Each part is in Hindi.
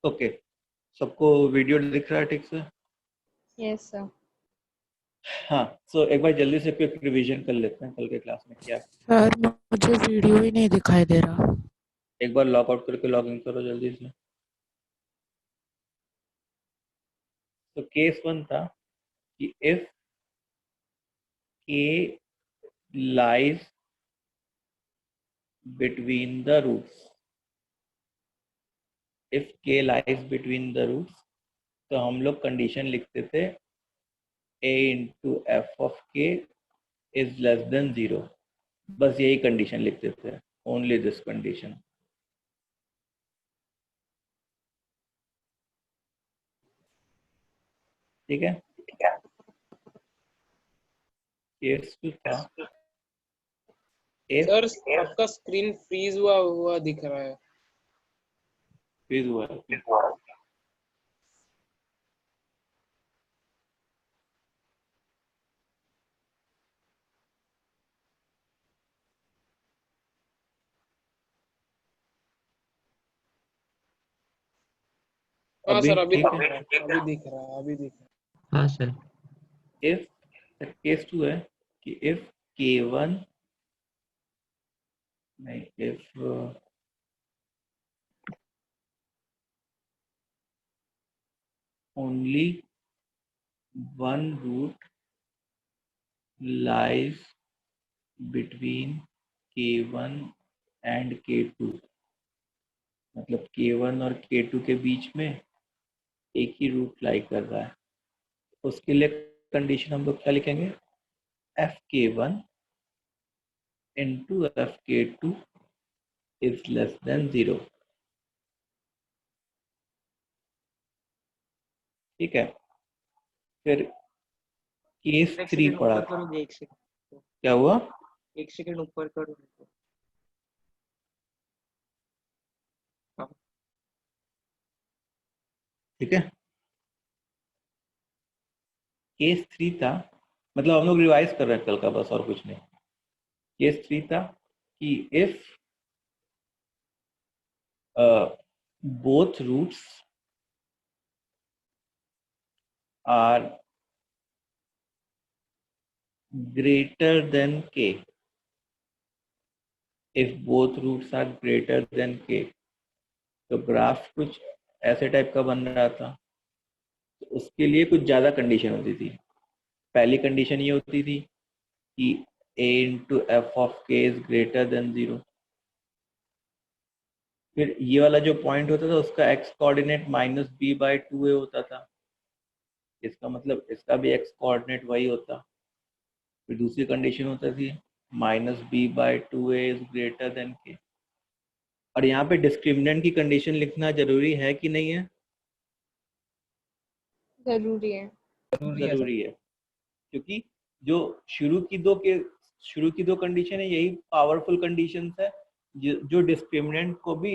ओके, सबको वीडियो दिख रहा है ठीक से? Yes sir. हाँ, सो एक बार जल्दी से क्विक रिवीजन कर लेते हैं कल के क्लास में क्या। सर मुझे वीडियो ही नहीं दिखाई दे रहा। एक बार लॉग आउट करके लॉग इन करो जल्दी से। तो केस 1 था कि if k lies between the roots, if k lies between the roots, तो हम लोग कंडीशन लिखते थे a into F of k is less than 0। बस यही कंडीशन लिखते थे, ओनली दिस कंडीशन। ठीक है, केस 2 था सर आपका स्क्रीन फ्रीज हुआ दिख रहा है। फ्रीज हुआ है। हाँ सर अभी ठीक है। दिख रहा है अभी दिख रहा है। हाँ सर। इफ केस 2 है कि इफ k1 नहीं, if only one root lies between k1 and k2, मतलब k1 और k2 के बीच में एक ही रूट लाई कर रहा है। उसके लिए कंडीशन हम लोग क्या लिखेंगे, fk1 into fk2 is less than 0। ठीक है, फिर केस 3 पढ़ा था। एक सेकंड, क्या हुआ? एक सेकंड ऊपर करो। ठीक है, केस 3 था, मतलब हम लोग रिवाइज कर रहे हैं कल का, बस और कुछ नहीं। केस 3 था कि if both roots are greater than k, if both roots are greater than k, तो ग्राफ कुछ ऐसे टाइप का बन रहा था। तो उसके लिए कुछ ज़्यादा कंडीशन होती थी। पहली कंडीशन ये होती थी कि a into F of k is greater than 0। फिर ये वाला जो पॉइंट होता था उसका एक्स कोऑर्डिनेट -b/2a होता था। इसका मतलब इसका भी एक्स कोऑर्डिनेट वही होता। फिर दूसरी कंडीशन होती थी -b/2a इज ग्रेटर देन के। और यहाँ पे डिस्क्रिमिनेंट की कंडीशन लिखना जरूरी है कि नहीं है? जरूरी है। जरूरी है, क्योंकि जो शुरू की दो कंडीशन है यही पावरफुल कंडीशंस है जो डिस्क्रिमिनेंट को भी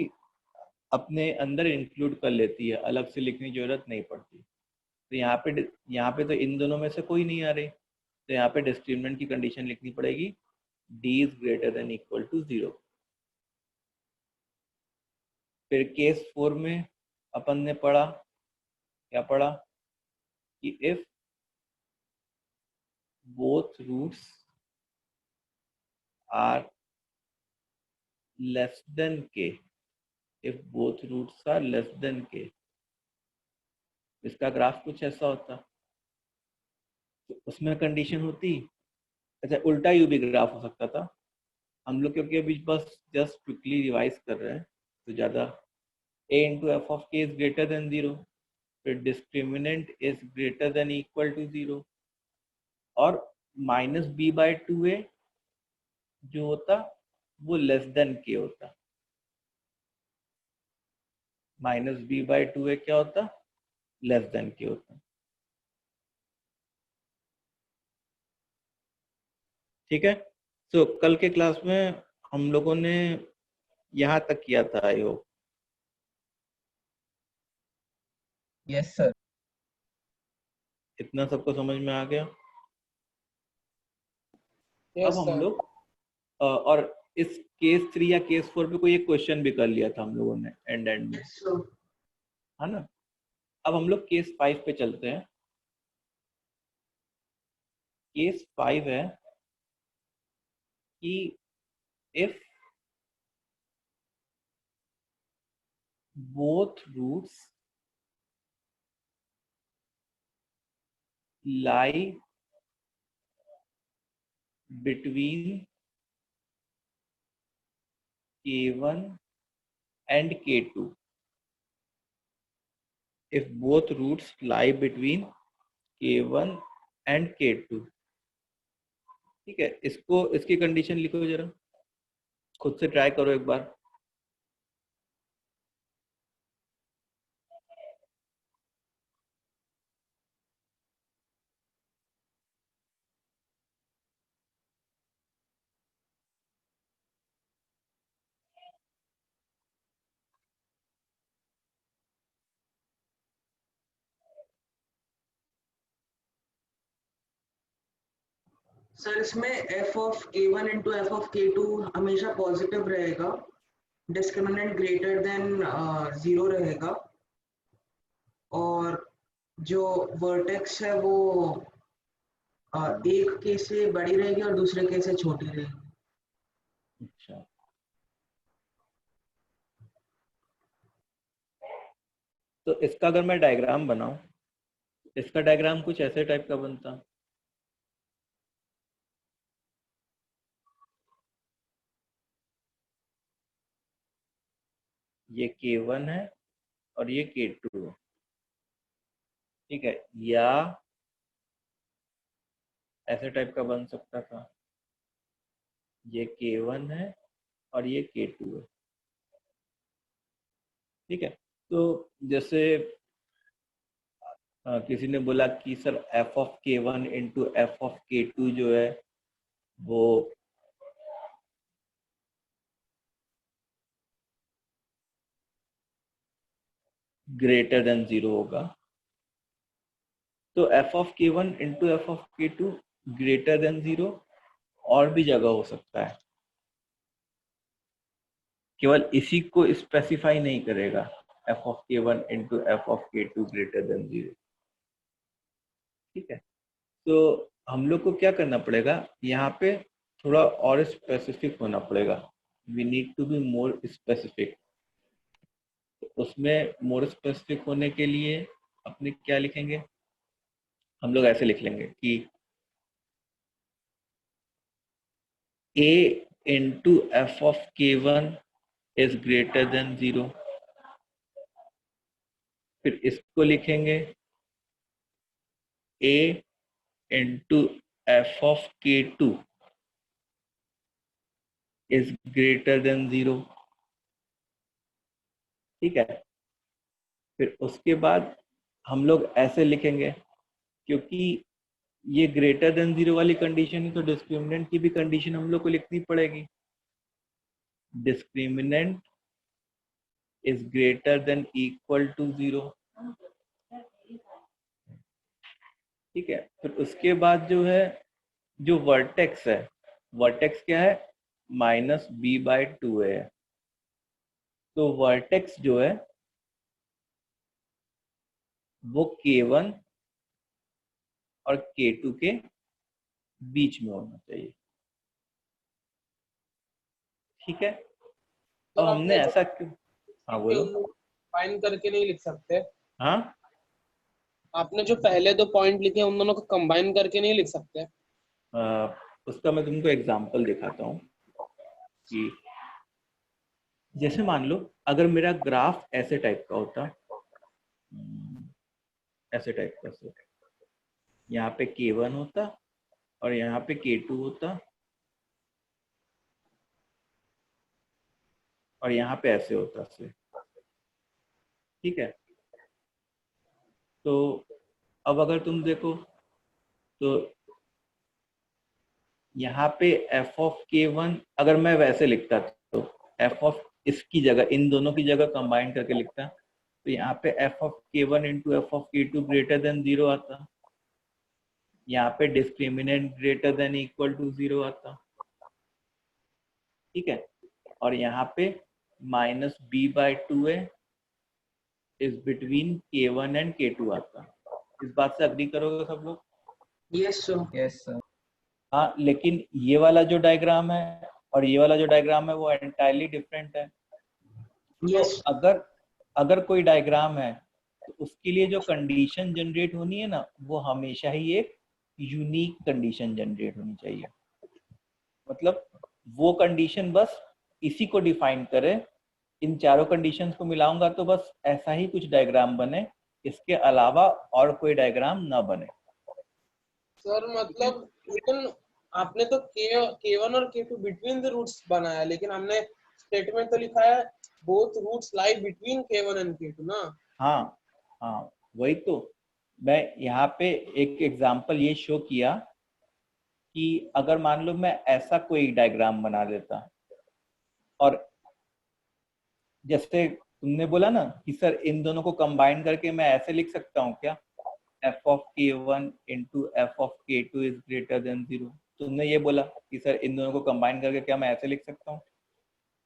अपने अंदर इंक्लूड कर लेती है, अलग से लिखने की जरूरत नहीं पड़ती। तो यहाँ पे तो इन दोनों में से कोई नहीं आ रही, तो यहाँ पे डिस्क्रिमिनेंट की कंडीशन लिखनी पड़ेगी d is greater than equal to 0। फिर केस 4 में अपन ने पढ़ा, क्या पढ़ा कि if both roots are less than k, if both roots are less than k, इसका ग्राफ कुछ ऐसा होता। तो उसमें कंडीशन होती, अच्छा उल्टा यू भी ग्राफ हो सकता था। हम लोग क्योंकि अभी बस जस्ट क्विकली रिवाइज कर रहे हैं तो ज़्यादा, a into F of k is greater than 0, फिर discriminant is greater than equal to 0, और -b/2a जो होता वो लेस देन के होता। -b/2a क्या होता? लेस देन के होता। ठीक है, तो कल के क्लास में हम लोगों ने यहाँ तक किया था। I hope yes sir. इतना सबको समझ में आ गया। यस अब हम सर। लोग और इस केस 3 या केस 4 पे कोई एक क्वेश्चन भी कर लिया था हम लोगों ने एंड में। है ना। अब हम लोग केस 5 पे चलते हैं। केस 5 है कि if both roots lie between k1 and k2, if both roots lie between k1 and k2, ठीक है। इसको इसकी कंडीशन लिखो जरा, खुद से ट्राई करो एक बार। सर इसमें f of k1 into F of k2 हमेशा पॉजिटिव रहेगा, डिस्क्रिमिनेंट ग्रेटर देन 0 रहेगा, और जो वर्टेक्स है वो एक के से बड़ी रहेगी और दूसरे के से छोटी रहेगी। अच्छा, तो इसका अगर मैं डायग्राम बनाऊं, इसका डायग्राम कुछ ऐसे टाइप का बनता। ये k1 है और ये k2 है, ठीक है। या ऐसे टाइप का बन सकता था, ये k1 है और ये k2 है, ठीक है। तो जैसे किसी ने बोला कि sir f of k1 into F of k2 जो है वो ग्रेटर देन 0 होगा, तो f of k1 into F of k2 greater than 0 और भी जगह हो सकता है, केवल इसी को स्पेसिफाई नहीं करेगा f of k1 into F of k2 greater than 0, ठीक है। तो हम लोग को क्या करना पड़ेगा, यहाँ पे थोड़ा और स्पेसिफिक होना पड़ेगा। We need to be more specific. उसमें मोर स्पेसिफिक होने के लिए अपने क्या लिखेंगे, हम लोग ऐसे लिख लेंगे कि a into F of k1 is greater than 0। फिर इसको लिखेंगे a into F of k2 is greater than 0, ठीक है। फिर उसके बाद हम लोग ऐसे लिखेंगे, क्योंकि ये ग्रेटर देन 0 वाली कंडीशन है तो डिस्क्रिमिनेंट की भी कंडीशन हम लोग को लिखनी पड़ेगी। Discriminant is greater than equal to 0, ठीक है। फिर उसके बाद जो है, जो वर्टेक्स है, वर्टेक्स क्या है, -b/2 है। तो वर्टेक्स जो है वो k1 और k2 के बीच में होना चाहिए, ठीक है। तो अब हमने आपने जो ऐसा क्यों, हाँ बोलो। कंबाइन करके नहीं लिख सकते? हाँ, आपने जो पहले दो पॉइंट लिखे उन दोनों को कंबाइन करके नहीं लिख सकते? उसका मैं तुमको एग्जांपल दिखाता हूँ कि जैसे मान लो अगर मेरा ग्राफ ऐसे टाइप का होता, ऐसे टाइप का, से यहाँ पे k1 होता और यहाँ पे k2 होता और यहाँ पे ऐसे होता से, ठीक है। तो अब अगर तुम देखो तो यहाँ पे f ऑफ k1 अगर मैं वैसे लिखता तो f ऑफ इसकी जगह, इन दोनों की जगह कंबाइन करके लिखता, तो यहाँ पे f of k1 into F of k2 greater than 0 आता, यहाँ पे discriminant greater than equal to 0 आता, ठीक है। और यहाँ पे -b/2 है is between K1 and K2 आता। इस बात से अग्री करोगे सब लोग? Yes sir. Yes, sir. हाँ, लेकिन ये वाला जो डायग्राम है और ये वाला जो डायग्राम है वो एंटायरली डिफरेंट है। यस तो अगर कोई डायग्राम है तो उसके लिए जो कंडीशन जनरेट होनी है ना, वो हमेशा ही एक यूनिक कंडीशन जनरेट होनी चाहिए। मतलब वो कंडीशन बस इसी को डिफाइन करे। इन चारों कंडीशंस को मिलाऊंगा तो बस ऐसा ही कुछ डायग्राम बने, इसके अलावा और कोई डायग्राम ना बने। सर मतलब लेकिन आपने तो K1 और K2 बिटवीन द रूट्स बनाया, लेकिन हमने स्टेटमेंट तो लिखा है both roots lie between K1 and K2 ना। हाँ हाँ, वही तो मैं यहाँ पे एक एग्जांपल ये शो किया कि अगर मान लो मैं ऐसा कोई डायग्राम बना देता, और जैसे तुमने बोला ना कि सर इन दोनों को कंबाइन करके मैं ऐसे लिख सकता हूँ क्या, f of K1 into f of K2 is greater than 0। तुमने ये बोला कि सर इन दोनों को कंबाइन करके क्या मैं ऐसे लिख सकता हूँ?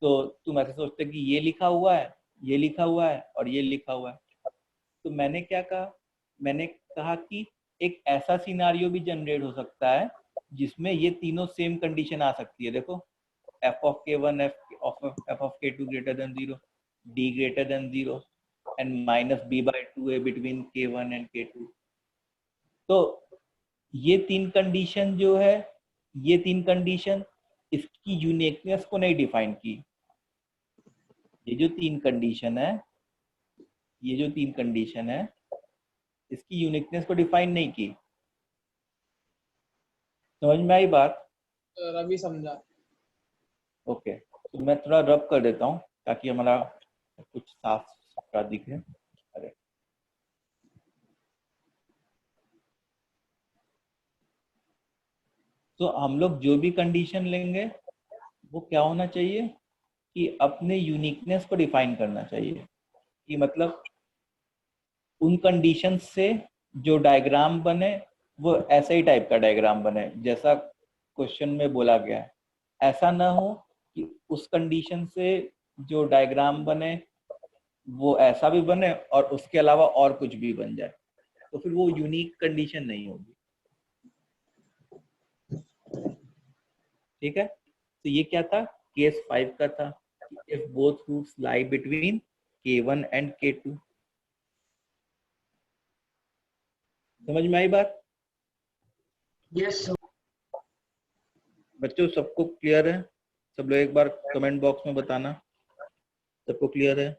तो तुम ऐसे सोचते कि ये लिखा हुआ है, ये लिखा हुआ है और ये लिखा हुआ है। तो मैंने क्या कहा, मैंने कहा कि एक ऐसा सिनारियो भी जनरेट हो सकता है जिसमें ये तीनों सेम कंडीशन आ सकती है। देखो, f of K1 f of K2 greater than 0, d greater than 0 and minus b by 2a between K1 and K2। तो ये तीन कंडीशन जो है, ये तीन कंडीशन इसकी यूनिकनेस को नहीं डिफाइन की। ये जो तीन कंडीशन है, ये जो तीन कंडीशन है इसकी यूनिकनेस को डिफाइन नहीं की। समझ में आई बात? सर अभी समझा। ओके, तो मैं थोड़ा रब कर देता हूँ ताकि हमारा कुछ साफ सुथरा दिखे। अरे तो हम लोग जो भी कंडीशन लेंगे वो क्या होना चाहिए कि अपने यूनिकनेस को डिफाइन करना चाहिए। कि मतलब उन कंडीशन से जो डायग्राम बने वो ऐसे ही टाइप का डायग्राम बने जैसा क्वेश्चन में बोला गया है। ऐसा ना हो कि उस कंडीशन से जो डायग्राम बने वो ऐसा भी बने और उसके अलावा और कुछ भी बन जाए, तो फिर वो यूनिक कंडीशन नहीं होगी। ठीक है, तो ये क्या था, केस 5 का था, if both roots lie between K1 and K2। समझ में आई बात? Yes sir. बच्चों सबको क्लियर है? सब लोग एक बार कमेंट बॉक्स में बताना सबको क्लियर है।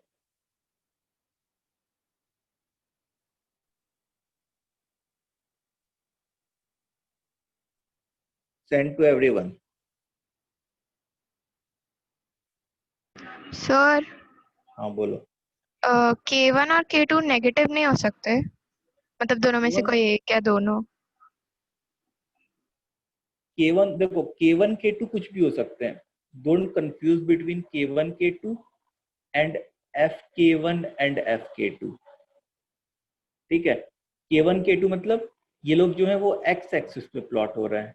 Send to everyone. सर हाँ बोलो। K1 और K2 नेगेटिव नहीं हो सकते? मतलब दोनों में से कोई एक या दोनों? K1 देखो, K1 K2 कुछ भी हो सकते हैं। Don't confuse between K1 K2 and FK1 and FK2। ठीक है, K1 K2 मतलब ये लोग जो है वो x एक्सिस पे प्लॉट हो रहे हैं,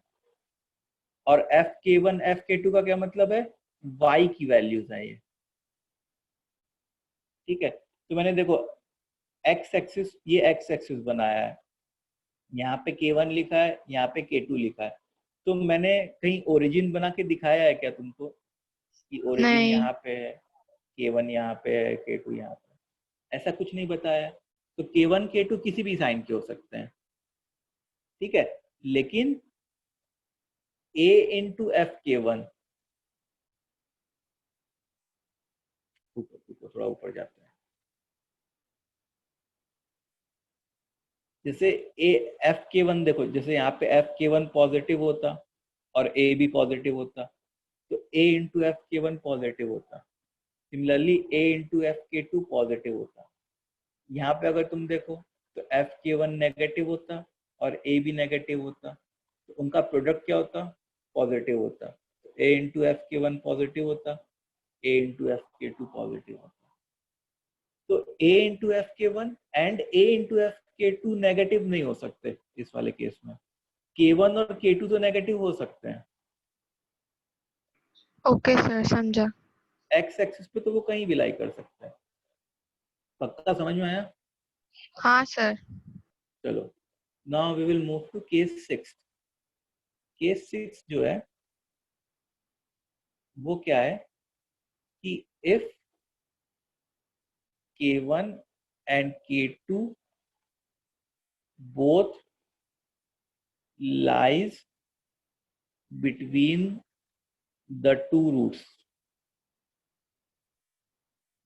और FK1 FK2 का क्या मतलब है, y की वैल्यूज है ये। ठीक है, तो मैंने देखो x एक्सिस, ये x एक्सिस बनाया है, यहाँ पे K1 लिखा है, यहाँ पे K2 लिखा है। तो मैंने कहीं ओरिजिन बना के दिखाया है क्या तुमको कि ओरिजिन नहीं। यहाँ पे है, K1 यहाँ पे है, K2 यहाँ पे? ऐसा कुछ नहीं बताया। तो K1 K2 किसी भी साइन के हो सकते हैं। ठीक है, लेकिन A इंटू FK1, थोड़ा ऊपर जाते हैं, जैसे FK1 देखो, जैसे यहाँ पे FK1 पॉजिटिव होता और A भी पॉजिटिव होता तो A इंटू FK1 पॉजिटिव होता। Similarly A into FK2 positive होता। यहाँ पे अगर तुम देखो तो FK1 नेगेटिव होता और A भी नेगेटिव होता, तो उनका प्रोडक्ट क्या होता, पॉजिटिव होता। तो A इंटू FK1 पॉजिटिव होता, A इंटू FK2 पॉजिटिव होता। तो A into FK1 and A into FK2 negative नहीं हो सकते इस वाले केस में। K1 और K2 तो नेगेटिव हो सकते हैं। ओके सर, समझा। एक्स एक्सिस पे तो वो कहीं भी लाई कर सकते हैं, पक्का समझ में आया? हाँ सर। चलो, now we will move to case 6। Case 6 जो है वो क्या है कि if K1 and K2 both lies between the two roots.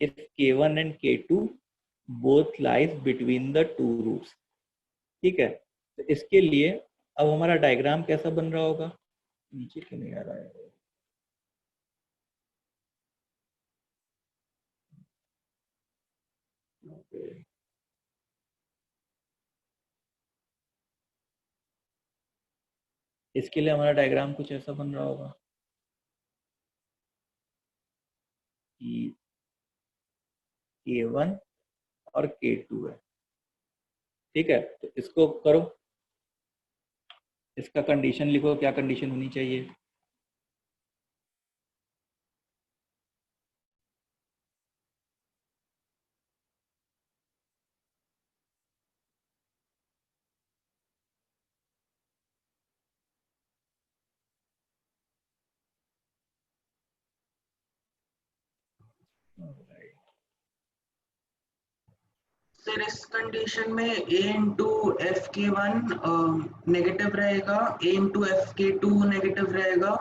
If K1 and K2 both lies between the two roots. ठीक है, तो इसके लिए अब हमारा डायग्राम कैसा बन रहा होगा? नीचे क्यों नहीं आ रहा है? Okay. इसके लिए हमारा डायग्राम कुछ ऐसा बन रहा होगा कि K1 और K2 है। ठीक है, तो इसको करो, इसका कंडीशन लिखो, क्या कंडीशन होनी चाहिए? सर इस कंडीशन में a इंटू एफ के वन नेगेटिव रहेगा, a इंटू एफ के टू नेगेटिव रहेगा,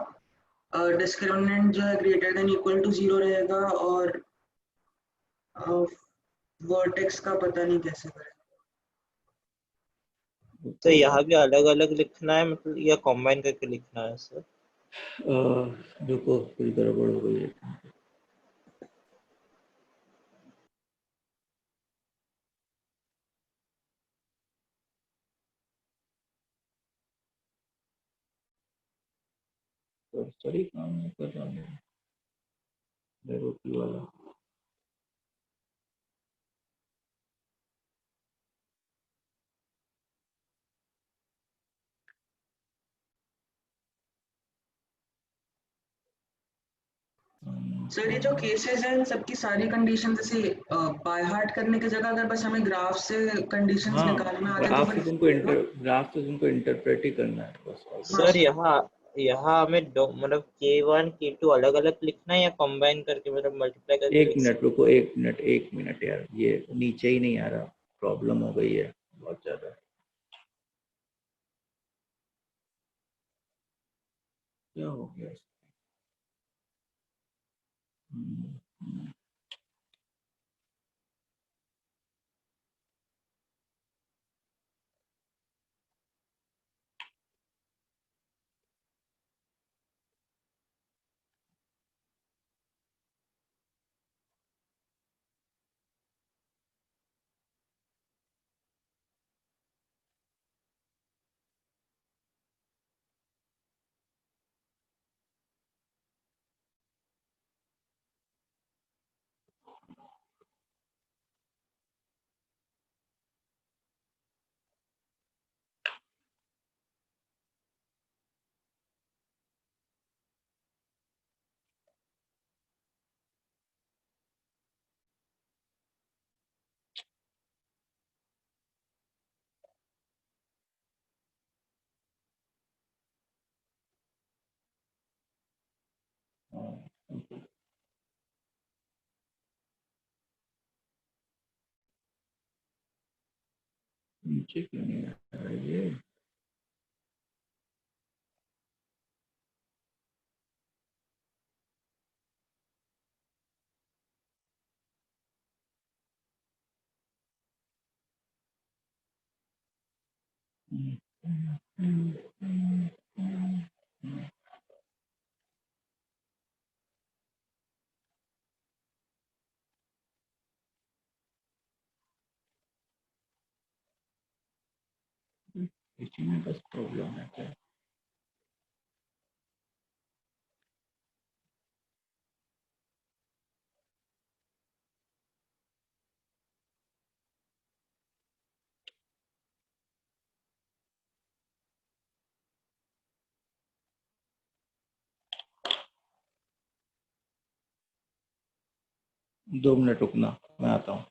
डिस्क्रिमिनेंट जो है ग्रेटर देन इक्वल टू 0 रहेगा, और वर्टेक्स का पता नहीं कैसे करें। तो यहाँ भी अलग अलग लिखना है मतलब, या कंबाइन करके लिखना है सर? रुको, कुछ गड़बड़ हो गई है। तो सही काम नहीं कर रहा हूँ वाला। सर ये जो केसेस हैं सबकी सारी कंडीशन जैसे बाय हार्ट करने की जगह अगर बस हमें ग्राफ से कंडीशंस हाँ, निकालना आते तो ग्राफ फिर से तुमको इंटरप्रेट ही करना है बस। सर यहाँ हमें मतलब K1 K2 अलग अलग लिखना है या कंबाइन करके मतलब मल्टीप्लाई करके एक मिनट रुको, एक मिनट यार, ये नीचे ही नहीं आ रहा, प्रॉब्लम हो गई है बहुत ज्यादा। क्या हो गया? नीचे क्यों नहीं आ रहा है ये? इसी में बस प्रॉब्लम है क्या? दो मिनट रुकना, मैं आता हूँ।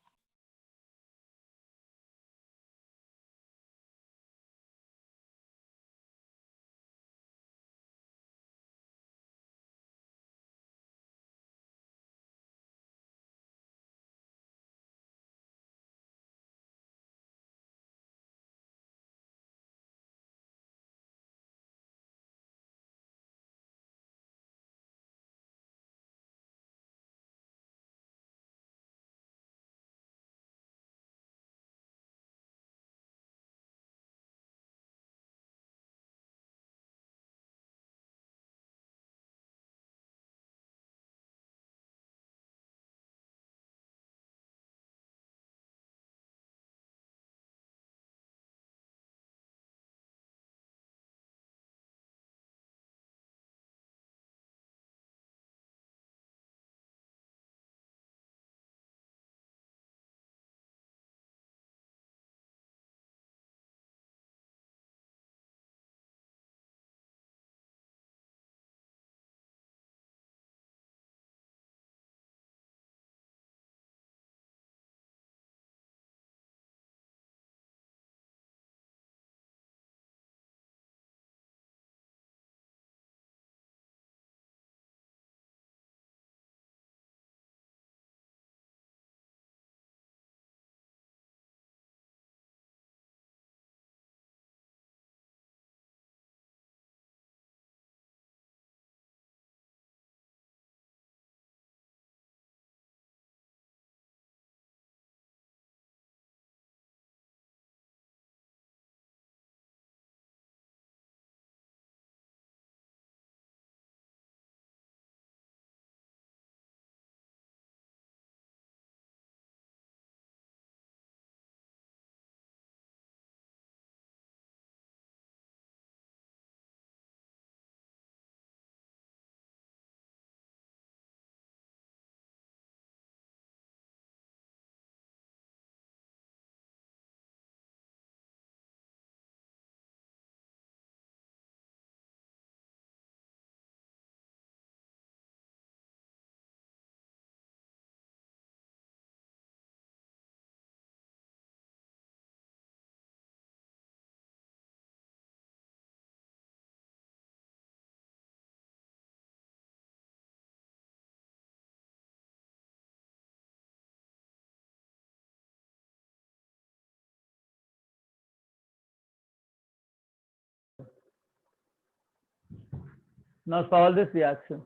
Now solve this reaction.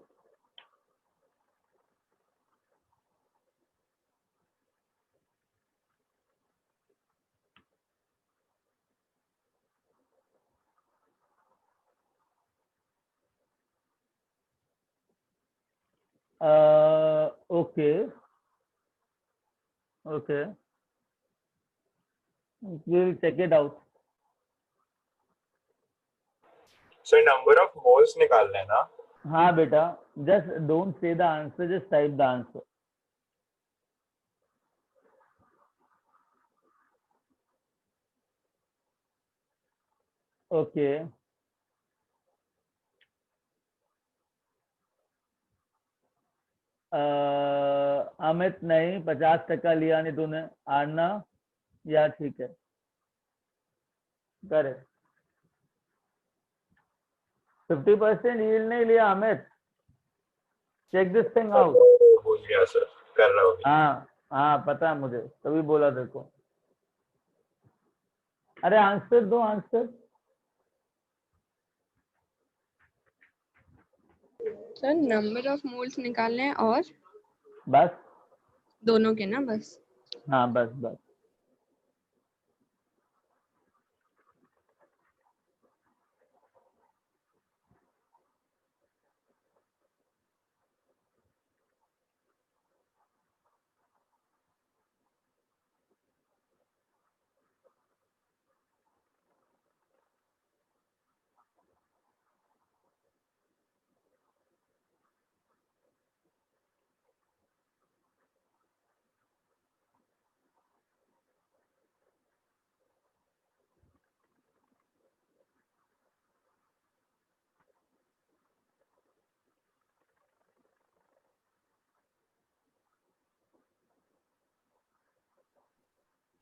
Okay. We'll check it out. So number of moles निकालना है ना? हाँ बेटा, just don't say the answer, just type the answer. Okay. Amit नहीं, 50% लिया नहीं तूने। आरना, या ठीक है, करे 50% यील्ड नहीं लिया Amit. Check this thing out. भूल गया सर, कर रहा हूँ। हाँ पता है मुझे, तभी बोला तेरे को। अरे आंसर दो, answer. Sir number of moles निकालने हैं और बस दोनों के ना, बस। हाँ बस।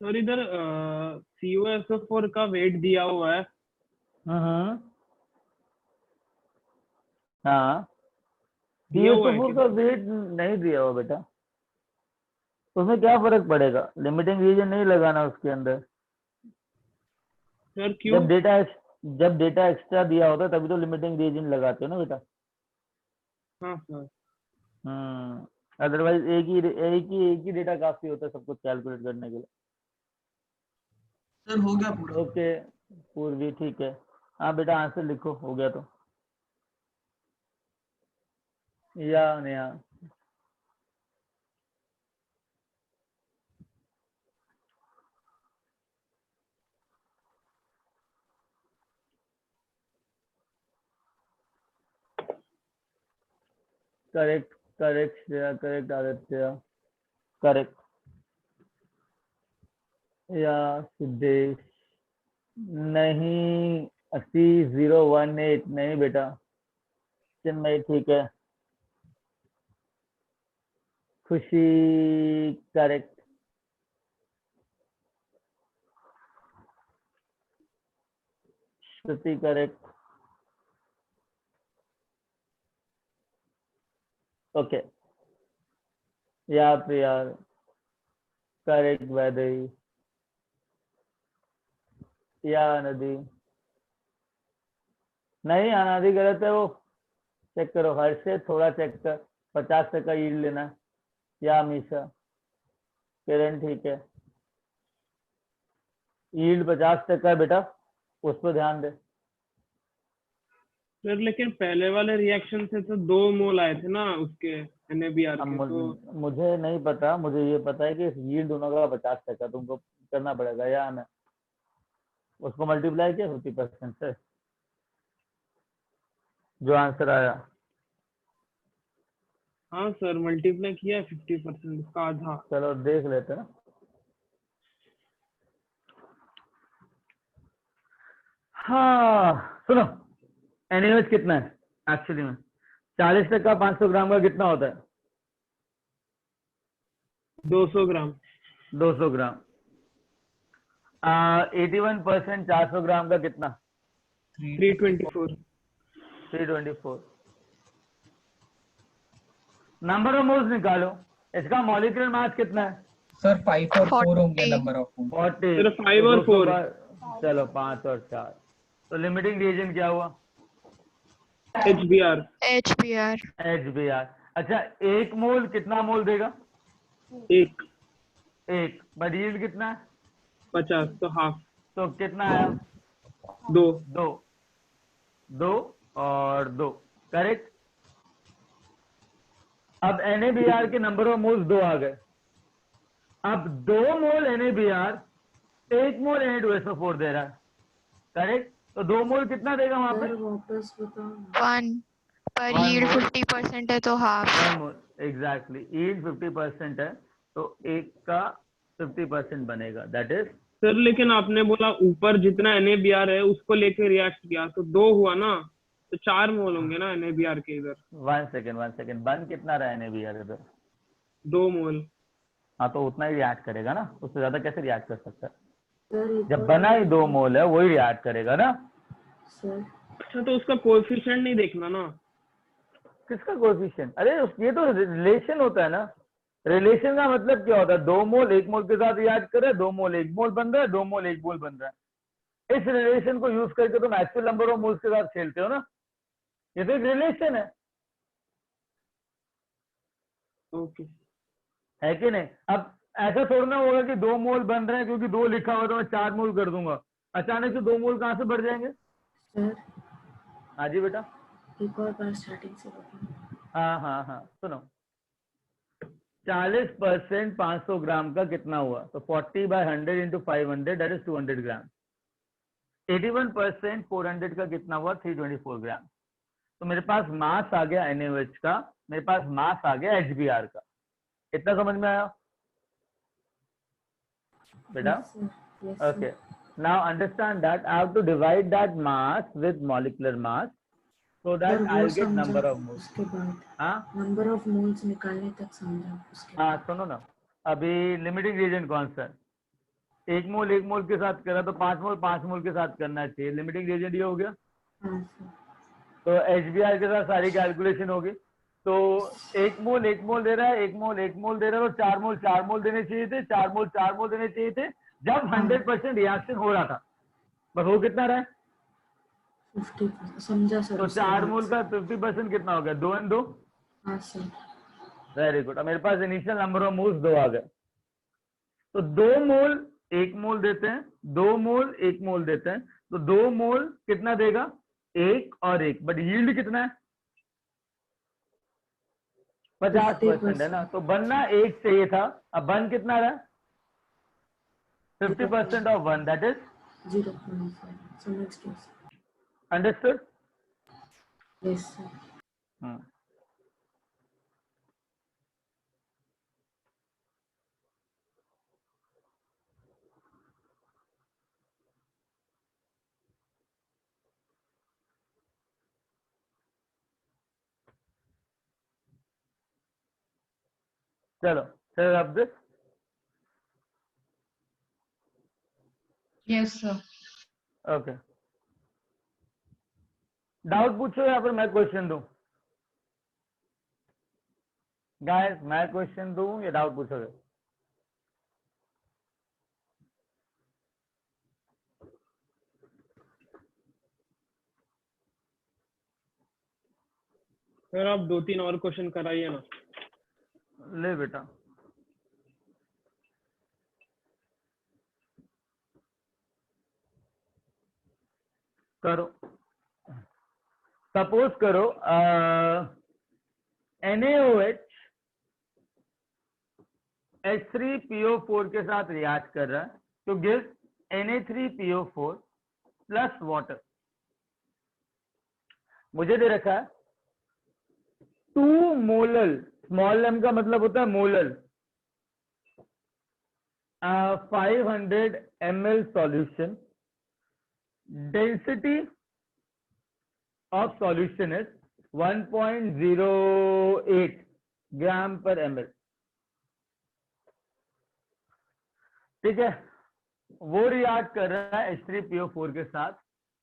सर इधर COSO4 का वेट दिया हुआ है। हाँ, दिया हुआ है COSO4 का वेट नहीं दिया हुआ बेटा, उसमें क्या फर्क पड़ेगा? लिमिटिंग रीजन नहीं लगाना उसके अंदर। सर क्यों? जब डेटा एक्स्ट्रा दिया होता है तभी तो लिमिटिंग रीजन लगाते हो ना बेटा। हाँ सर। अदरवाइज एक ही डेटा काफी होता है सब कुछ कैलकुलेट करने के लिए। सर हो गया पूरा। ओके पूर्वी, ठीक है। हाँ बेटा आंसर लिखो, हो गया तो। या Neha, correct Shreya, correct Aditya, correct. या सिद्धेश नहीं, 80,018 नहीं बेटा। चिन्मय ठीक है। खुशी करेक्ट। श्रुति करेक्ट। ओके या प्रिया करेक्ट। वैदेही या नदी नहीं, अनादि गलत है वो। चेक करो, हर से थोड़ा चेक कर, 50% यील्ड लेना है। या हमेशा किरण ठीक है, यील्ड 50% है बेटा, उस पर ध्यान दे। सर लेकिन पहले वाले रिएक्शन से तो 2 मोल आए थे ना उसके NaBr के। तो मुझे नहीं पता, मुझे ये पता है कि यील्ड दोनों का 50% तुमको करना पड़ेगा। या मैं उसको मल्टीप्लाई किया 50% से, जो आंसर आया। हाँ सर मल्टीप्लाई किया 50%, उसका आधा। चलो देख लेते हैं। हाँ सुनो, NaOH कितना है एक्चुअली में? 40% 500 ग्राम का कितना होता है? 200 ग्राम। 200 ग्राम। 81% 400 ग्राम का कितना? 324। 324। नंबर ऑफ मोल्स निकालो। इसका मॉलिक्यूलर मास कितना है? सर 5 और 4 होंगे नंबर ऑफ मोल्स। 40। सिर्फ 5 और 4। चलो 5 और 4। तो लिमिटिंग रीजन क्या हुआ? HBr HBr HBr। अच्छा, 1 मोल कितना मोल देगा? 1 1, बट यील्ड कितना है? 50, तो हाफ तो कितना आया? 2। 2, 2 और 2, करेक्ट। अब NaBr के नंबर ऑफ मोल्स 2 आ गए। अब 2 मोल NaBr 1 मोल Na2SO4 दे रहा है, करेक्ट। तो 2 मोल कितना देगा वहां पे? वापस बताओ। 1 पर 1 यील्ड मोल, 50% है तो हाफ। 1 मोल, एग्जैक्टली। यील्ड 50% है तो 1 का 50% बनेगा, दैट इज। सर लेकिन आपने बोला ऊपर जितना NaBr है उसको लेके रिएक्ट किया तो 2 हुआ ना, तो 4 मोल होंगे ना NaBr के इधर। 1 सेकेंड, बन कितना रहा है NaBr इधर? 2 मोल। हाँ, तो उतना ही रिएक्ट करेगा ना, उससे ज्यादा कैसे रिएक्ट कर सकता है? सर जब बना ही 2 मोल है वही रिएक्ट करेगा ना। सर अच्छा, तो उसका कोएफिशिएंट नहीं देखना ना? किसका कोएफिशिएंट? अरे ये तो रिलेशन होता है ना। रिलेशन का मतलब क्या होता है? 2 मोल 1 मोल के साथ रिएक्ट कर रहा है, 2 मोल 1 मोल बन रहा है, 2 मोल 1 मोल बन रहा है। इस रिलेशन को यूज करके तुम एक्चुअल नंबर ऑफ मोल्स के साथ खेलते हो ना, ये तो एक रिलेशन ओके। है कि नहीं? अब ऐसा थोड़ा होगा कि 2 मोल बन रहे हैं क्योंकि 2 लिखा हुआ तो मैं 4 मोल कर दूंगा, अचानक से 2 मोल कहां से बढ़ जाएंगे? सर हाँ जी बेटा। एक और बार स्टार्टिंग से बताओ। हाँ, सुनो। 40% 500 ग्राम का कितना हुआ? तो 40/100 इंटू 500 दैट इज 200 ग्राम। 81% 400 का कितना हुआ? 324 ग्राम। तो मेरे पास मास आ गया NaOH का, मेरे पास मास आ गया HBr का। इतना समझ में आया बेटा? Okay. Now understand that I have to divide that mass with molecular mass so that I'll get number of moles. उसके बाद हाँ नंबर ऑफ मोल्स निकालने तक समझा उसके हाँ, सुनो ना। अभी लिमिटिंग रीजन कौन सा है? 1 मोल 1 मोल के साथ करा तो 5 मोल 5 मोल के साथ करना चाहिए। लिमिटिंग रीजन ये हो गया। हाँ सर। तो HBr के साथ सारी कैलकुलेशन होगी। तो 1 मोल 1 मोल दे रहा है, 1 मोल 1 मोल दे रहा है, तो 4 मोल 4 मोल देने चाहिए थे, 4 मोल 4 मोल देने चाहिए थे जब 100% रिएक्शन हो रहा था। बस वो कितना रहा है? 50 समझा सर। तो 4 मोल का 50% कितना हो गया? 2 और 2। हाँ सर। Very good. अब मेरे पास इनिशियल नंबर ऑफ मोल्स 2 आ गए। तो 2 मोल 1 मोल देते हैं, 2 मोल 1 मोल देते हैं, तो 2 मोल कितना देगा? 1 और 1, बट यील्ड कितना है? 50% है ना, तो बनना 1 चाहिए था, अब बन कितना रहा? 50% ऑफ 1 दैट इज 0.5 समझ गया सर। अंडरस्टूड? Yes sir. चलो फिर अब this. Yes sir. Okay, doubt पूछो या फिर मैं क्वेश्चन दूं? गाइस मैं क्वेश्चन दूं या डाउट पूछोगे? सर आप 2-3 और क्वेश्चन कराइए ना। ले बेटा। करो, सपोज करो NaOH H3PO4 के साथ रिएक्ट कर रहा है तो गिव Na3PO4 प्लस वाटर। मुझे दे रखा है 2 मोलल, स्मॉल m का मतलब होता है molal, 500 ml solution, density of solution is 1.08 ग्राम पर ml। ठीक है, वो रिएक्ट कर रहा है H3PO4 के साथ।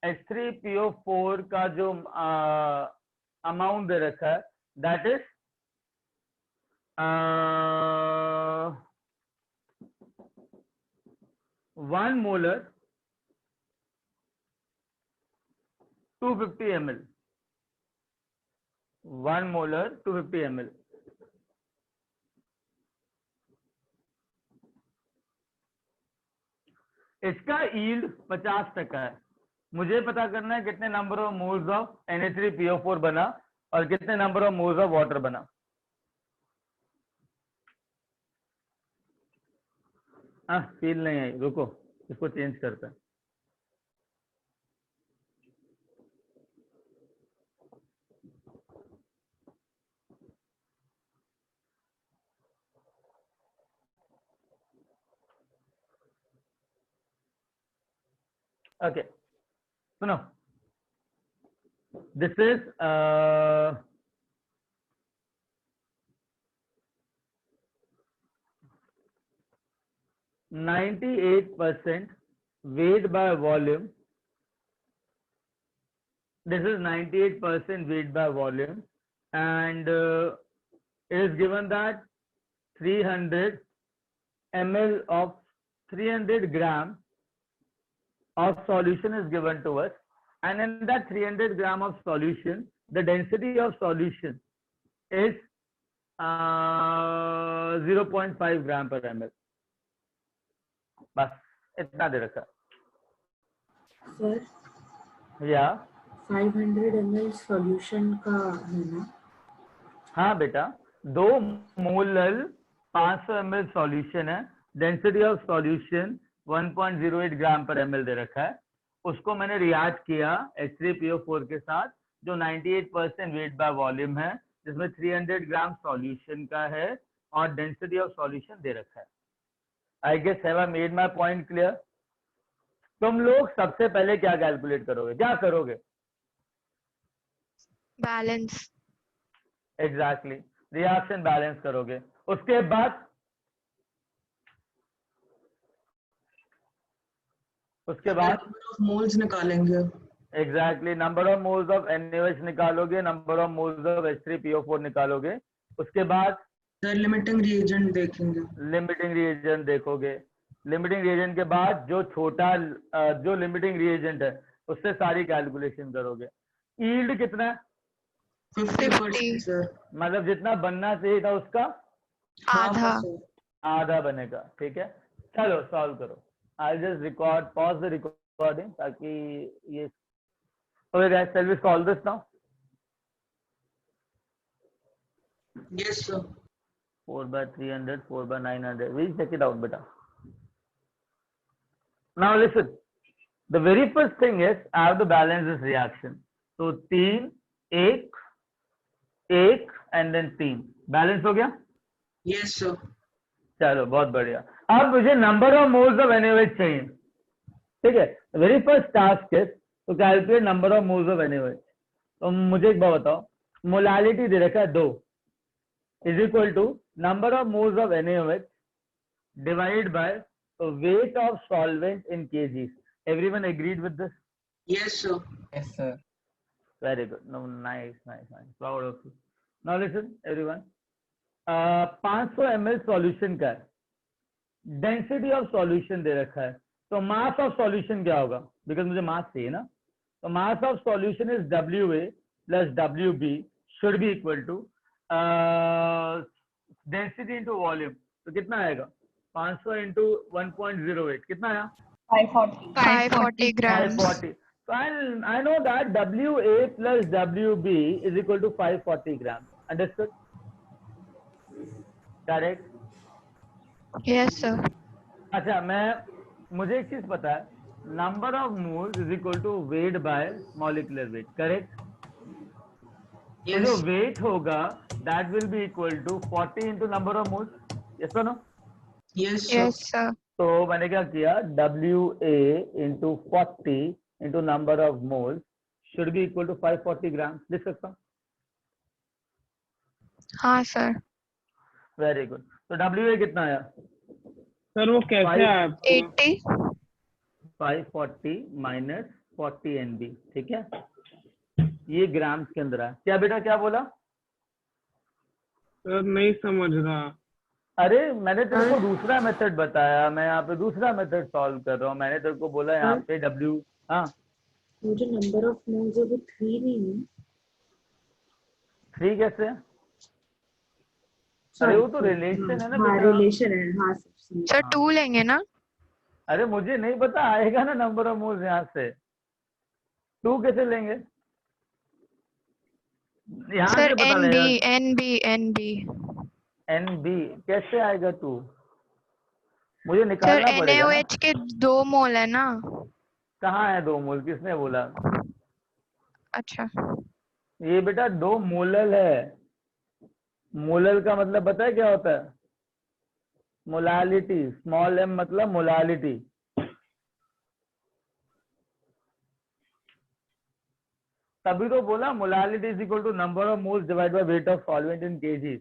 H3PO4 का जो अमाउंट दे रखा है that is 1 molar 250 ml। 1 molar 250 ml। इसका यील्ड 50% है। मुझे पता करना है कितने number of moles of Na3PO4 बना और कितने number of moles of water बना। फील नहीं आई, रुको इसको चेंज करते हैं। ओके सुनो, this is 98% weight by volume. This is 98% weight by volume, and it is given that 300 ml of 300 gram of solution is given to us, and in that 300 gram of solution, the density of solution is 0.5 gram per ml. बस इतना दे रखा सर। या 500 ml सॉल्यूशन का है ना? हाँ बेटा, 2 मोलर 500 ml सॉल्यूशन है, डेंसिटी ऑफ सॉल्यूशन 1.08 ग्राम पर ml दे रखा है। उसको मैंने रिएक्ट किया H3PO4 के साथ जो 98% वेट बाय वॉल्यूम है, जिसमें 300 ग्राम सॉल्यूशन का है और डेंसिटी ऑफ सॉल्यूशन दे रखा है। I guess have I made my point clear? तुम लोग सबसे पहले क्या कैलकुलेट करोगे, क्या करोगे? बैलेंस। एग्जैक्टली, रिएक्शन बैलेंस करोगे। उसके बाद मोल्स निकालेंगे। Exactly, number of moles of NaOH निकालोगे, number of moles of H3PO4 निकालोगे। उसके बाद लिमिटिंग रिएजेंट देखेंगे। लिमिटिंग रिएजेंट देखोगे। लिमिटिंग रिएजेंट के बाद जो छोटा जो लिमिटिंग रिएजेंट है उससे सारी कैलकुलेशन करोगे। यील्ड कितना है? 50% सर। मतलब जितना बनना चाहिए था उसका आधा बनेगा। ठीक है, चलो सॉल्व करो। I just record, pause the recording ताकि ये okay guys, shall we solve this now? Yes sir. 4/300, 4/900. We'll check it out, beta. Now listen. The very first thing is I have to balance this reaction. So 3, 1, 1 and then 3. Balance हो गया? Yes sir. चलो बहुत बढ़िया। अब मुझे number of moles of NaOH चाहिए। ठीक है, very first task is to calculate number of moles of NaOH। तो मुझे एक बात बताओ, मोलालिटी दे रखा है 2 is equal to number of moles of NaOH divided by weight of solvent in kgs. Everyone agreed with this? Yes sir. Yes sir. Very good. No, nice. Proud of you. Now listen everyone. 500 ml solution का डेंसिटी ऑफ सॉल्यूशन दे रखा है, तो मास ऑफ सॉल्यूशन क्या होगा? बिकॉज मुझे मास चाहिए ना, तो mass of solution is WA plus WB should be equal to density into volume. तो कितना आएगा? 500 इंटू 1.08 कितना आया? 540 grams. 540. So I know that WA plus WB is equal to 540 grams. Understood? Correct? Yes sir. अच्छा, मुझे एक चीज पता है, number of moles is equal to weight by molecular weight. Correct? Yes. जो वेट होगा that will be equal to 40 into number of moles. Yes और no? Yes sir. Yes sir. तो मैंने क्या किया, WA into 40 into number of moles should be equal to 540 gram. लिख सकता हूँ? हाँ सर। Very good. तो WA कितना आया? सर वो कैसे आया? 80। 540 माइनस 40 NB। ठीक है, ये ग्राम्स के अंदर है। क्या बेटा क्या बोला? सर नहीं समझ रहा। अरे मैंने तेरे को दूसरा मेथड बताया, मैं यहाँ पे दूसरा मेथड सॉल्व कर रहा हूँ। मैंने तेरे को बोला यहाँ पे W। हाँ, मुझे नंबर ऑफ मोल्स है वो 3 नहीं है। 3 कैसे? अरे वो तो रिलेशन है ना हाँ बेटा। रिलेशन है, हाँ सर। सर 2 लेंगे ना? अरे मुझे नहीं पता, आएगा ना नंबर ऑफ मोल्स यहाँ से। 2 कैसे लेंगे? यहाँ सर से पता NB लगेगा। NB NB NB कैसे आएगा 2? मुझे सर निकालना पड़ेगा ना। NaOH के 2 मोल है ना। कहाँ है 2 मोल? किसने बोला? अच्छा ये बेटा 2 मोलल है। मोलल का मतलब पता है क्या होता है? मोलालिटी, स्मॉल m मतलब मोलालिटी। तभी तो बोला molality is equal to number of moles divide by weight of solvent in KG.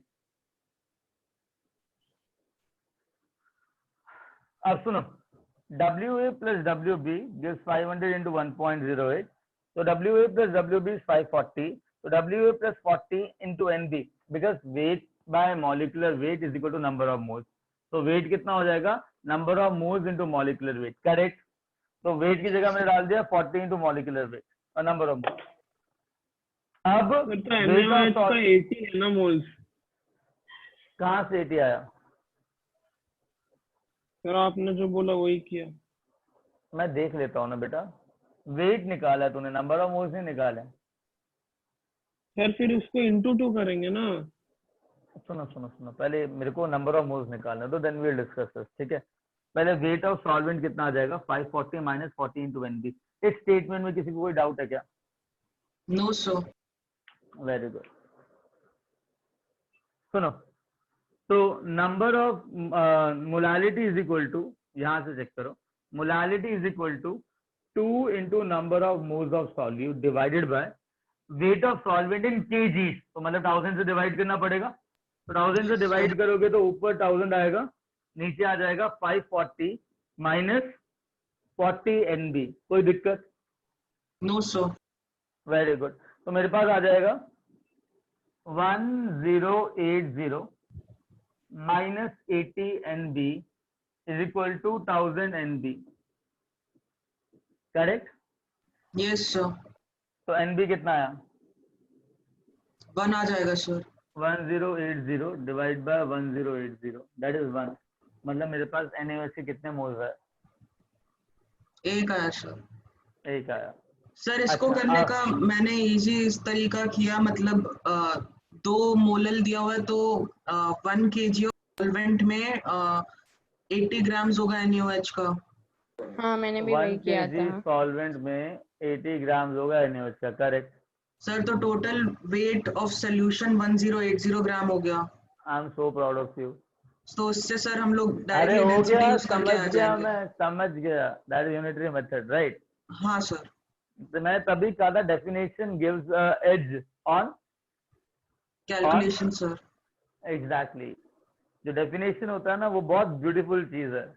अब सुनो, WA plus WB gives 500 into 1.08. So WA plus WB is 540. So WA plus 40 into NB because weight by molecular weight is equal to number of moles. तो वेट कितना हो जाएगा? Number of moles into molecular weight. Correct. तो वेट की जगह मैंने डाल दिया 40 इनटू मॉलिक्यूलर वेट और नंबर ऑफ मोल्स। अब वेट ऑफ 80 है ना मोल्स। कहाँ से 80 आया? सर आपने जो बोला वही किया। मैं देख लेता हूँ ना बेटा। वेट निकाला तूने, नंबर ऑफ मोल्स नहीं निकाले। सर फिर उसको इंटू 2 करेंगे ना। सुनो सुनो सुनो, पहले मेरे को नंबर ऑफ मोल्स निकालना, तो then we will discuss this, ठीक है। पहले वेट ऑफ सॉल्वेंट कितना आ जाएगा? 540 माइनस 40 इंटू NB। इस स्टेटमेंट में किसी को कोई डाउट है क्या? No sir. Very good. सुनो, तो number of molality is equal to, यहां से चेक करो, molality is equal to 2 into number of moles of solute divided by weight of solvent in KG. तो मतलब 1000 से डिवाइड करना पड़ेगा। तो 1000 से डिवाइड करोगे तो ऊपर 1000 आएगा, नीचे आ जाएगा 540 माइनस 40 NB। कोई दिक्कत? No sir. Very good. तो मेरे पास आ जाएगा 1080 minus 80 NB is equal to 1000 NB। Correct? Yes sir. तो NB कितना आया? 1 आ जाएगा sir. 1080 divide by 1080 that is 1। मतलब मेरे पास NaOH के कितने मोल्स है? 1 आया सर। 1 आया। सर इसको अच्छा, करने का मैंने इजी इस तरीका किया, मतलब 2 मोलल दिया हुआ है तो 1 kg सॉल्वेंट में 80 ग्राम्स होगा NaOH का। हाँ मैंने भी वही 1 किया kg था। सॉल्वेंट में 80 ग्राम होगा NaOH का। करेक्ट। सर तो टोटल वेट ऑफ सोल्यूशन 1080 ग्राम हो गया। I am so proud of you. तो इससे सर हम लोग अरे डायरेक्टली हो डेंसिटी गया, यूज करके समझ आ गया, जाएंगे। मैं समझ गया। That is unitary method, right? हाँ सर। तो मैं तभी कहा था definition gives edge on calculation sir. Exactly. जो डेफिनेशन होता है ना वो बहुत ब्यूटीफुल चीज है।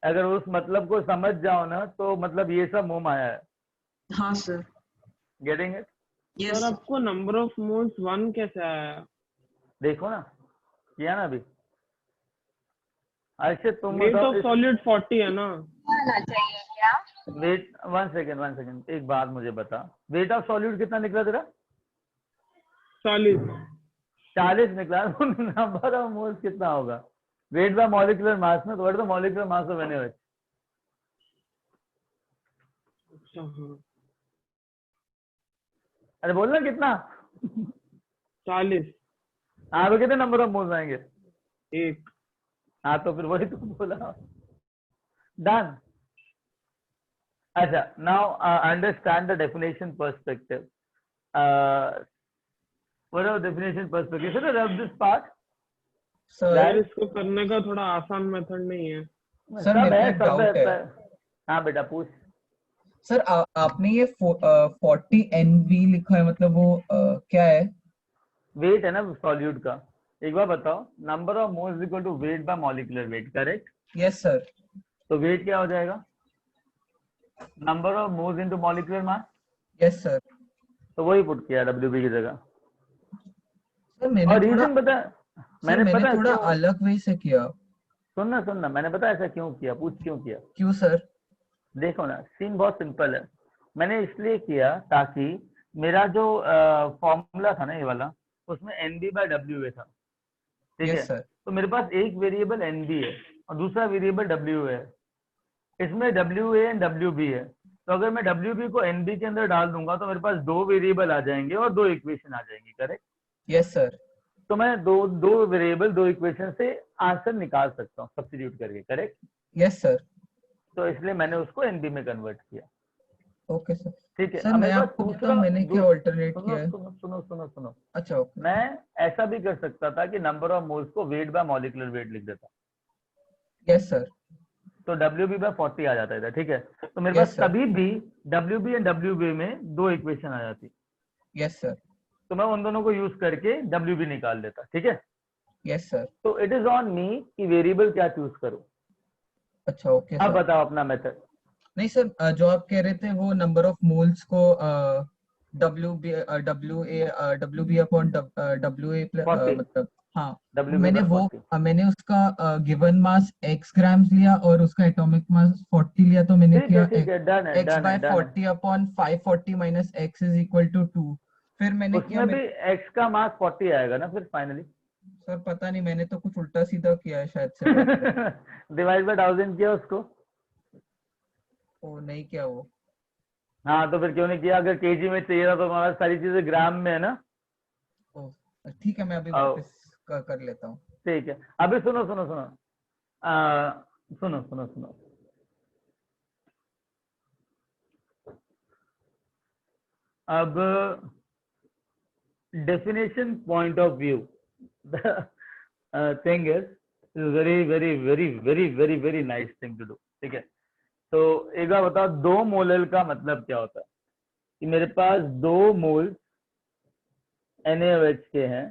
अगर उस मतलब को समझ जाओ ना तो मतलब ये सब मुंह माया है। हाँ sir. Getting it? Yes sir आपको नंबर ऑफ मोल्स 1 कैसे आया? देखो ना, किया ना अभी। अच्छा तुम वेट बताओ ऑफ सॉलिड 40 है ना। वेट, 1 सेकेंड, एक बात मुझे बता, वेट ऑफ सॉल्यूट कितना निकला तेरा? 40 निकला। नंबर ऑफ मोल्स कितना होगा? वेट बाय मॉलिक्यूलर मास में, what is the molecular mass of NaOH? अच्छा हाँ। अरे बोलना कितना? 40। हाँ तो कितने नंबर ऑफ मोल्स आएंगे? 1। हाँ तो फिर वही तो बोला। डन। अच्छा, now understand the definition perspective. what are the definition perspective? Should I rub this part? Sir इसको करने का थोड़ा आसान मेथड नहीं है। सर सब मेरे को है, एक सब डाउट है। है। हाँ बेटा पूछ। सर आपने ये 40 NV लिखा है, मतलब वो क्या है? वेट है ना सॉल्यूट का। एक बार बताओ, number of moles equal to weight by molecular weight, correct? Yes sir. तो वेट क्या हो जाएगा? Number of moles into molecular mass. Yes sir. तो वही पुट किया WB की जगह। सर मैंने और थोड़ा रीजन पता है? मैंने पता थोड़ा क्यों? अलग वे से किया। सुनना, मैंने पता ऐसा क्यों किया, पूछ क्यों किया? क्यों सर? देखो ना, सीन बहुत सिंपल है। मैंने इसलिए किया ताकि मेरा जो फॉर्मूला था ना ये वाला, उसमें NB/WA था, ठीक है। Yes sir. तो मेरे पास एक वेरिएबल NB है और दूसरा वेरिएबल WA है, इसमें WA एंड WB है। तो अगर मैं WB को NB के अंदर डाल दूंगा तो मेरे पास दो वेरिएबल आ जाएंगे और दो इक्वेशन आ जाएंगी, करेक्ट। Yes sir. तो मैं दो वेरिएबल दो इक्वेशन से आंसर निकाल सकता हूँ सब्स्टिट्यूट करके, करेक्ट। Yes sir. तो इसलिए मैंने उसको NB में कन्वर्ट किया। Okay sir. ठीक है। सर अब मैं मेरे पास आपको दूसरा बताऊं मैंने क्या ऑल्टरनेट सुनो किया है। सुनो सुनो सुनो सुनो अच्छा ओके। मैं ऐसा भी कर सकता था कि नंबर ऑफ मोल्स को वेट बाय मॉलिक्यूलर वेट लिख देता, यस सर। तो WB/40 आ जाता था, ठीक है। तो मेरे Yes, पास sir. तभी भी WB एंड WB में दो इक्वेशन आ जाती, यस सर। तो मैं उन दोनों को यूज करके WB निकाल लेता, ठीक है। Yes sir. तो इट इज ऑन मी कि वेरिएबल क्या चूज करूं। अच्छा ओके अब सर। बताओ अपना मेथड। नहीं सर, जो आप कह रहे थे वो नंबर ऑफ मोल्स को WB अपॉन WA 40 मतलब हाँ WB/40 मैंने उसका गिवन मास x ग्राम्स लिया और उसका एटॉमिक मास 40 लिया, तो मैंने ठीक है, किया ठीक है, डन है, x डन है, बाय डन है। 40 upon 540 minus x is equal to 2। फिर मैंने किया उसमें भी x का मास 40 आएगा ना फिर फाइनली। सर पता नहीं, मैंने तो कुछ उल्टा सीधा किया है शायद से। डिवाइड बाय 1000 किया उसको। वो नहीं किया वो। हाँ तो फिर क्यों नहीं किया, अगर केजी में चाहिए था तो हमारा सारी चीजें ग्राम में है ना। ठीक है, मैं अभी वापस कर लेता हूँ। ठीक है। अभी सुनो सुनो सुनो सुनो सुनो सुनो अब definition point of view thing is very very very very very very nice thing to do, ठीक है। तो एक बार बताओ 2 मोल का मतलब क्या होता है कि मेरे पास 2 मोल NaOH के हैं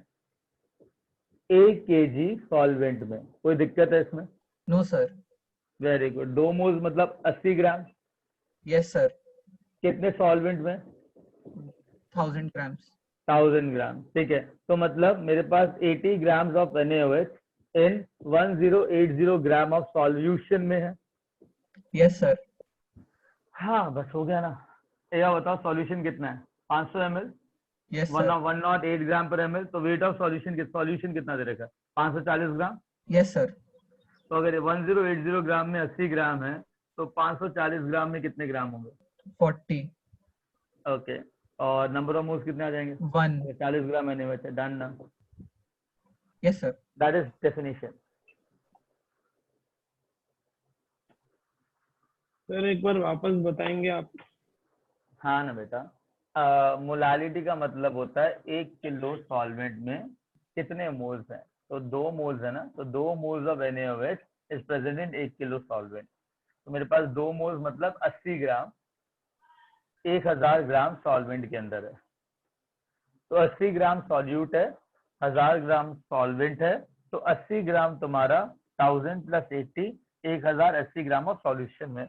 1 kg सॉल्वेंट में, कोई दिक्कत है इसमें? No sir. Very good. 2 mole मतलब 80 ग्राम। Yes sir. कितने सॉल्वेंट में? 1000 ग्राम्स। 1000 ग्राम, ठीक है। तो मतलब मेरे पास 80 grams of NaOH in 1080 gram of solution में है। Yes sir. हाँ बस हो गया ना। ये बताओ सॉल्यूशन कितना है? 500 ml। Yes sir. 108 ग्राम पर ml। तो वेट ऑफ सॉल्यूशन कितना दे रखा है? 540 ग्राम। Yes sir. तो अगर 1080 ग्राम में 80 ग्राम है तो 540 ग्राम में कितने ग्राम होंगे? 40। ओके। और नंबर ऑफ मोल्स कितने आ जाएंगे? 1। 40 ग्राम NaOH है, डन ना। Yes sir. That is definition. Sir एक बार वापस बताएंगे आप? हाँ ना बेटा, मोलालिटी का मतलब होता है 1 किलो सॉल्वेंट में कितने मोल्स हैं। तो 2 मोल्स है ना, तो 2 moles of NaOH is present in 1 kilo solvent. तो मेरे पास 2 मोल्स मतलब 80 ग्राम 1000 ग्राम सॉल्वेंट के अंदर है। तो 80 ग्राम सॉल्यूट है, 1000 ग्राम सॉल्वेंट है, तो 80 ग्राम तुम्हारा 1000 प्लस 80 1080 ग्राम ऑफ सॉल्यूशन में।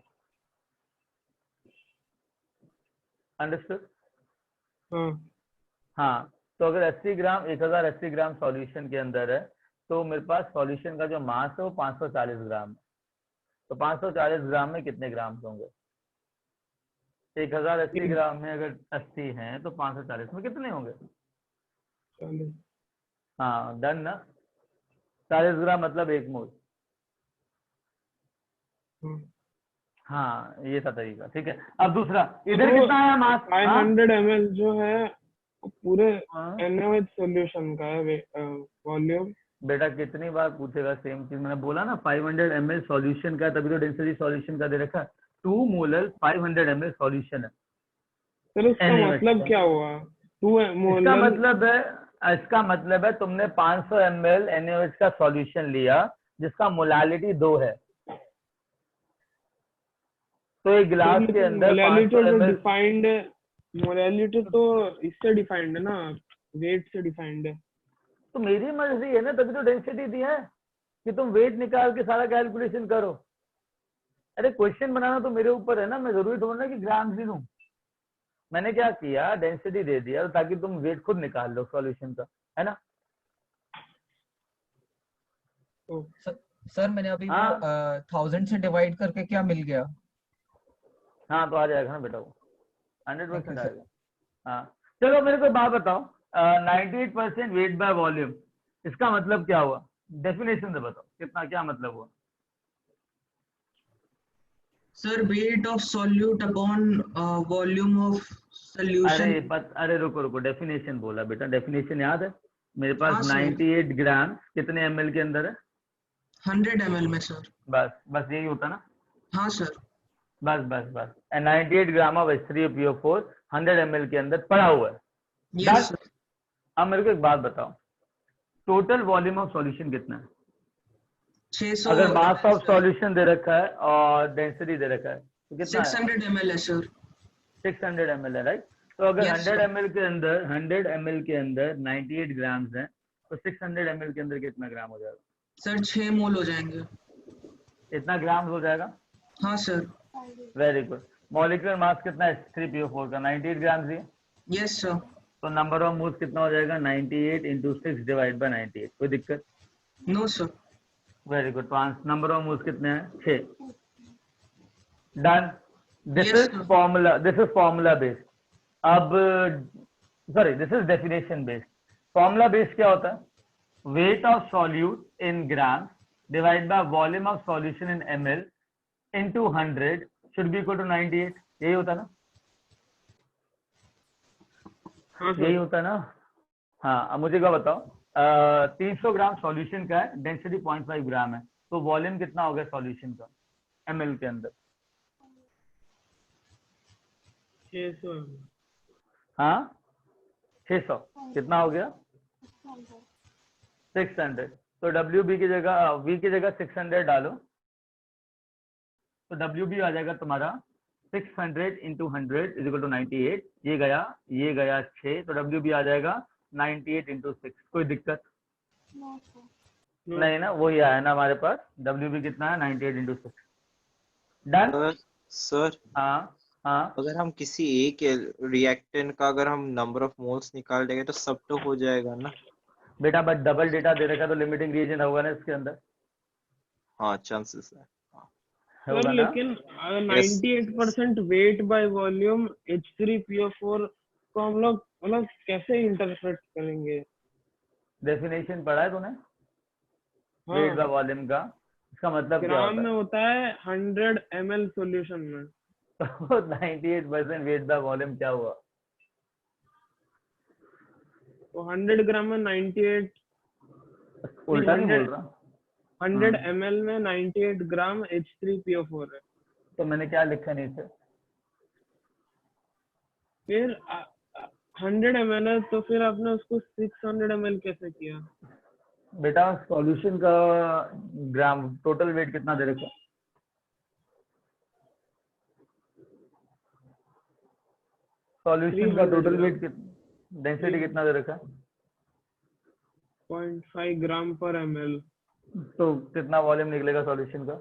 अंडरस्टूड? हाँ। तो अगर 80 ग्राम 1080 ग्राम सॉल्यूशन के अंदर है तो मेरे पास सॉल्यूशन का जो मास है वो 540 ग्राम है। तो 540 ग्राम में कितने ग्राम होंगे? 1080 ग्राम में अगर 80 हैं तो 540 में कितने होंगे? हाँ डन ना। 40 ग्राम मतलब 1 मोल। हाँ ये था तरीका, ठीक है। अब दूसरा इधर कितना है मास? 500 ml जो है पूरे NaOH सॉल्यूशन का है वॉल्यूम। बेटा कितनी बार पूछेगा सेम चीज, मैंने बोला ना 500 ml सॉल्यूशन का, तभी तो डेंसिटी सॉल्यूशन का दे रखा है। 2 मोलर 500 ml सॉल्यूशन है। सर उसका मतलब क्या हुआ? 2 मोलर इसका मतलब है तुमने 500 ml NaOH का सॉल्यूशन लिया जिसका मोलालिटी 2 है। तो एक गिलास के अंदर 500 ml मोलालिटी तो इससे डिफाइंड है ना, वेट से डिफाइंड है। तो मेरी मर्जी है ना, तभी तो डेंसिटी दी है कि तुम वेट निकाल के सारा कैलकुलेशन करो। अरे क्वेश्चन बनाना तो मेरे ऊपर है ना, मैं जरूरी थोड़ा ना कि ग्राम ही लूं। मैंने क्या किया, डेंसिटी दे दिया ताकि तुम वेट खुद निकाल लो सॉल्यूशन का, है ना। सर मैंने अभी 1000 से डिवाइड करके क्या मिल गया? हाँ तो आ जाएगा ना बेटा, वो 100% आएगा। हाँ चलो मेरे को बात बताओ, 98% वेट बाय वॉल्यूम, इसका मतलब क्या हुआ? डेफिनेशन से बताओ, कितना क्या मतलब हुआ? Sir wait of solute upon volume of solution. अरे रुको रुको, डेफिनेशन बोला बेटा, डेफिनेशन याद है? मेरे पास हाँ सर। 98 ग्राम कितने ml के अंदर है? 100 ml में सर। बस बस यही होता ना? हाँ सर। बस बस बस, 98 ग्राम ऑफ H3PO4 100 ml के अंदर पड़ा हुआ है। Yes sir. अब मेरे को एक बात बताओ, टोटल वॉल्यूम ऑफ सॉल्यूशन कितना है? 600 अगर मास ऑफ सॉल्यूशन दे रखा है और डेंसिटी दे रखा है तो कितना है? 600 ml है सर। 600 ml है, राइट? तो अगर Yes, 100 sir. ml के अंदर 100 ml के अंदर 98 ग्राम्स हैं तो 600 ml के अंदर कितना ग्राम हो जाएगा? सर 6 मोल हो जाएंगे। इतना ग्राम हो जाएगा? हाँ सर। Very good. मॉलिक्यूलर मास कितना है H3PO4 का? 98 ग्राम ही है। Yes sir. तो नंबर ऑफ मोल्स कितना हो जाएगा? 98 into 6 डिवाइड बाय 98। कोई दिक्कत? No sir. Very good. Number of moles कितने हैं? 6। Done. This Yes, is sir. Formula, this is formula based. अब sorry, this is definition based. Formula based क्या होता है? Weight of solute in gram divide by volume of solution in ml into 100 should be equal to 98। यही होता ना? यही होता ना? हाँ, अब मुझे क्या बताओ, 300 ग्राम सॉल्यूशन का है, डेंसिटी 0.5 ग्राम है, तो वॉल्यूम कितना हो गया सॉल्यूशन का ml के अंदर? 600 हाँ 600 कितना हो गया? 600। तो WB की जगह V की जगह 600 डालो तो WB आ जाएगा तुम्हारा 600 into 100 इज इक्वल टू 98। ये गया 6, तो WB आ जाएगा 98 into 6। कोई दिक्कत नहीं ना? वही आया ना हमारे पास। WB कितना है? 98 into 6। डन सर हाँ हाँ। अगर हम किसी एक रिएक्टेंट का अगर हम नंबर ऑफ मोल्स निकाल देंगे तो सब तो हो जाएगा ना बेटा, बट डबल डेटा दे रखा तो लिमिटिंग रीजन होगा ना इसके अंदर? हाँ चांसेस है सर होगा ना? लेकिन 98% वेट बाय वॉल्यूम H3PO4 को हम लोग मतलब कैसे इंटरप्रेट करेंगे? डेफिनेशन पढ़ा है तूने हाँ वेट बाय वॉल्यूम का? इसका मतलब क्या ग्राम होता में है? होता है 100 ml सॉल्यूशन में। तो 98% वेट बाय वॉल्यूम क्या हुआ? तो 100 ग्राम में 98 उल्टा नहीं बोल रहा? 100 ml में 98 ग्राम H3PO4 है। तो मैंने क्या लिखा नीचे? फिर 100 ml है तो फिर आपने उसको 600 ml कैसे किया? बेटा सॉल्यूशन का ग्राम टोटल वेट कितना दे रखा? सॉल्यूशन का टोटल वेट डेंसिटी कितना दे रखा? 0.5 ग्राम पर ml। तो कितना वॉल्यूम निकलेगा सॉल्यूशन का?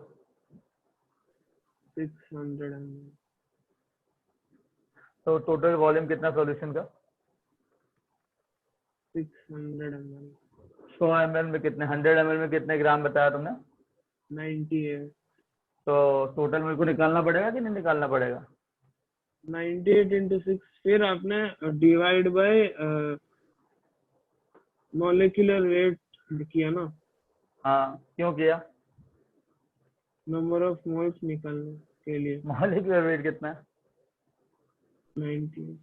600 ml। तो टोटल वॉल्यूम कितना सॉल्यूशन का? 600 ml। 100 ml में कितने, 100 ml में कितने ग्राम बताया तुमने? 98। तो टोटल मेरे को निकालना पड़ेगा कि नहीं निकालना पड़ेगा? 98 into 6 फिर आपने डिवाइड बाय मॉलिक्यूलर वेट किया ना? हाँ, क्यों किया? नंबर ऑफ मोल्स निकालने के लिए। मॉलिक्यूलर वेट कितना है? 98।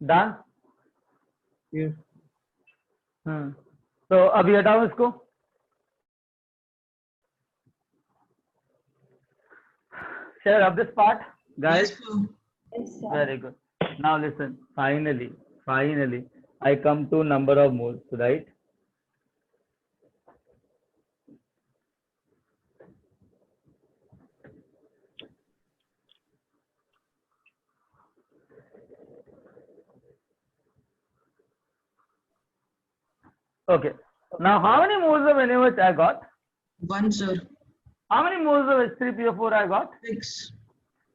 डन। यस। तो अभी हटाओ इसको। Share up this part, guys. Yes, sir. Yes, sir. Very good. Now listen. Finally, I come to number of moles, right? Okay. Now, how many moles of NaOH I got? 1 sir. How many moles of H3PO4 I got? 6.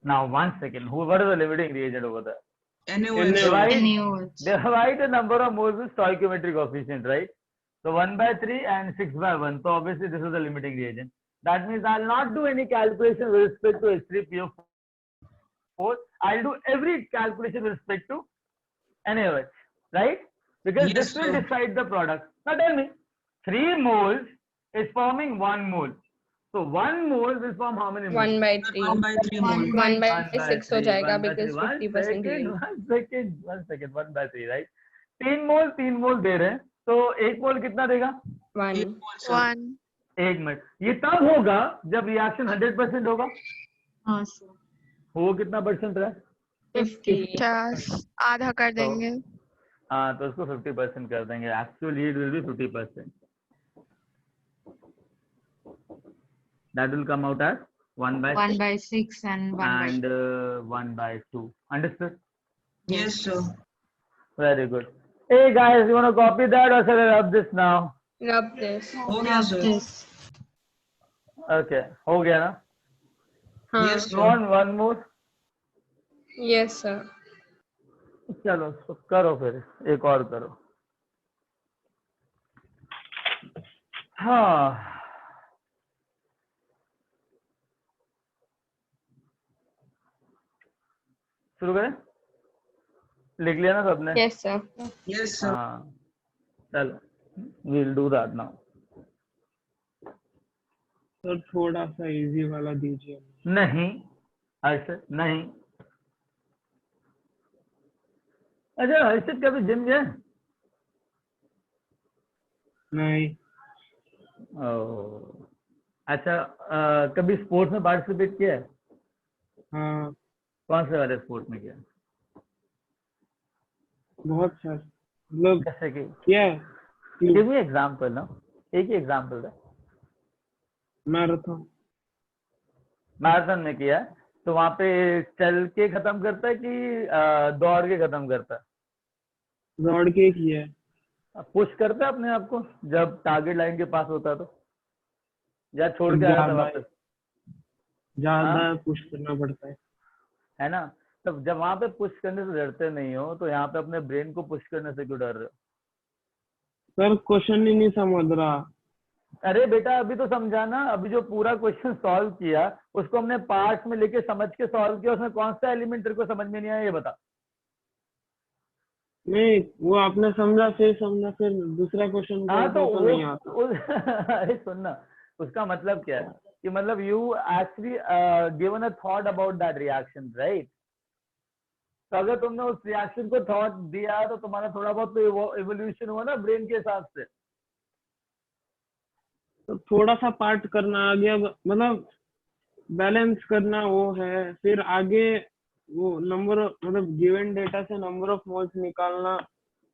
Now, 1 second. What is the limiting reagent over there? NaOH. Divide the number of moles with stoichiometric coefficient, right? So 1/3 and 6/1. So obviously this is the limiting reagent. That means I'll not do any calculation with respect to H3PO4. I'll do every calculation with respect to NaOH, right? Because Yes, this will sir. decide the product. Now tell me, 3 moles is forming 1 mole. So 1 mole will form how many moles? 1/3 1/3 mole. 1/6 हो जाएगा 1/3, because 50% हीलिंग। 1 by 3, right? 3 मोल दे रहे हैं, तो 1 मोल कितना देगा? 1 1 mole, sir. 1 1 मिनट। ये तब होगा जब रिएक्शन 100% होगा। हाँ सर। वो कितना परसेंट रहा? 50 50 आधा कर तो देंगे। हाँ, तो उसको 50% कर देंगे। Actual heat will be 50%. That will come out as 1/6 and 1/2. 1/2. Understood? Yes, sir. Very good. Hey guys, you want to copy that or shall I rub this now? rub this। हो गया, sir. Okay, हो गया ना? हाँ Yes, You sir. want one more? yes sir। चलो तो करो, फिर एक और करो। हाँ, शुरू करें? लिख लिया ना सबने? yes sir। Yes, sir. हाँ, चलो, we'll do that now. Sir थोड़ा सा इजी वाला दीजिए। नहीं, ऐसे नहीं। अच्छा, हर्षित कभी जिम गए? नहीं। ओह, अच्छा, कभी स्पोर्ट्स में पार्टिसिपेट किया है? हाँ कौन से वाले स्पोर्ट में किया? बहुत सारे, मतलब जैसे कि क्या है? गिव मी एग्जांपल ना, एक ही एग्जांपल है। मैराथन। मैराथन में किया है, तो वहां पे चल के खत्म करता है कि दौड़ के खत्म करता है? दौड़ के किया है। पुश करता है अपने आप को जब टारगेट लाइन के पास होता है तो, या छोड़ के आया था वापस? ज्यादा पुश करना पड़ता है ना? तो जब वहां पे पुश करने से डरते नहीं हो, तो यहाँ पे अपने ब्रेन को पुश करने से क्यों डर रहे हो? सर क्वेश्चन ही नहीं समझ रहा। अरे बेटा, अभी तो समझा ना। अभी जो पूरा क्वेश्चन सॉल्व किया उसको हमने पार्ट्स में लेके समझ के सॉल्व किया, उसमें कौन सा एलिमेंट तेरे को समझ में नहीं आया ये बता। नहीं, वो आपने समझा फिर दूसरा क्वेश्चन हाँ, तो तो नहीं आता। अरे सुन ना, उसका मतलब क्या है कि मतलब you actually given a thought about that reaction, right? तो अगर तुमने उस रिएक्शन को थॉट दिया तो तुम्हारा थोड़ा बहुत तो इवोल्यूशन हुआ ना ब्रेन के हिसाब से। तो थोड़ा सा पार्ट करना आ गया, मतलब बैलेंस करना वो है, फिर आगे वो नंबर मतलब गिवन डेटा से नंबर ऑफ मोल्स निकालना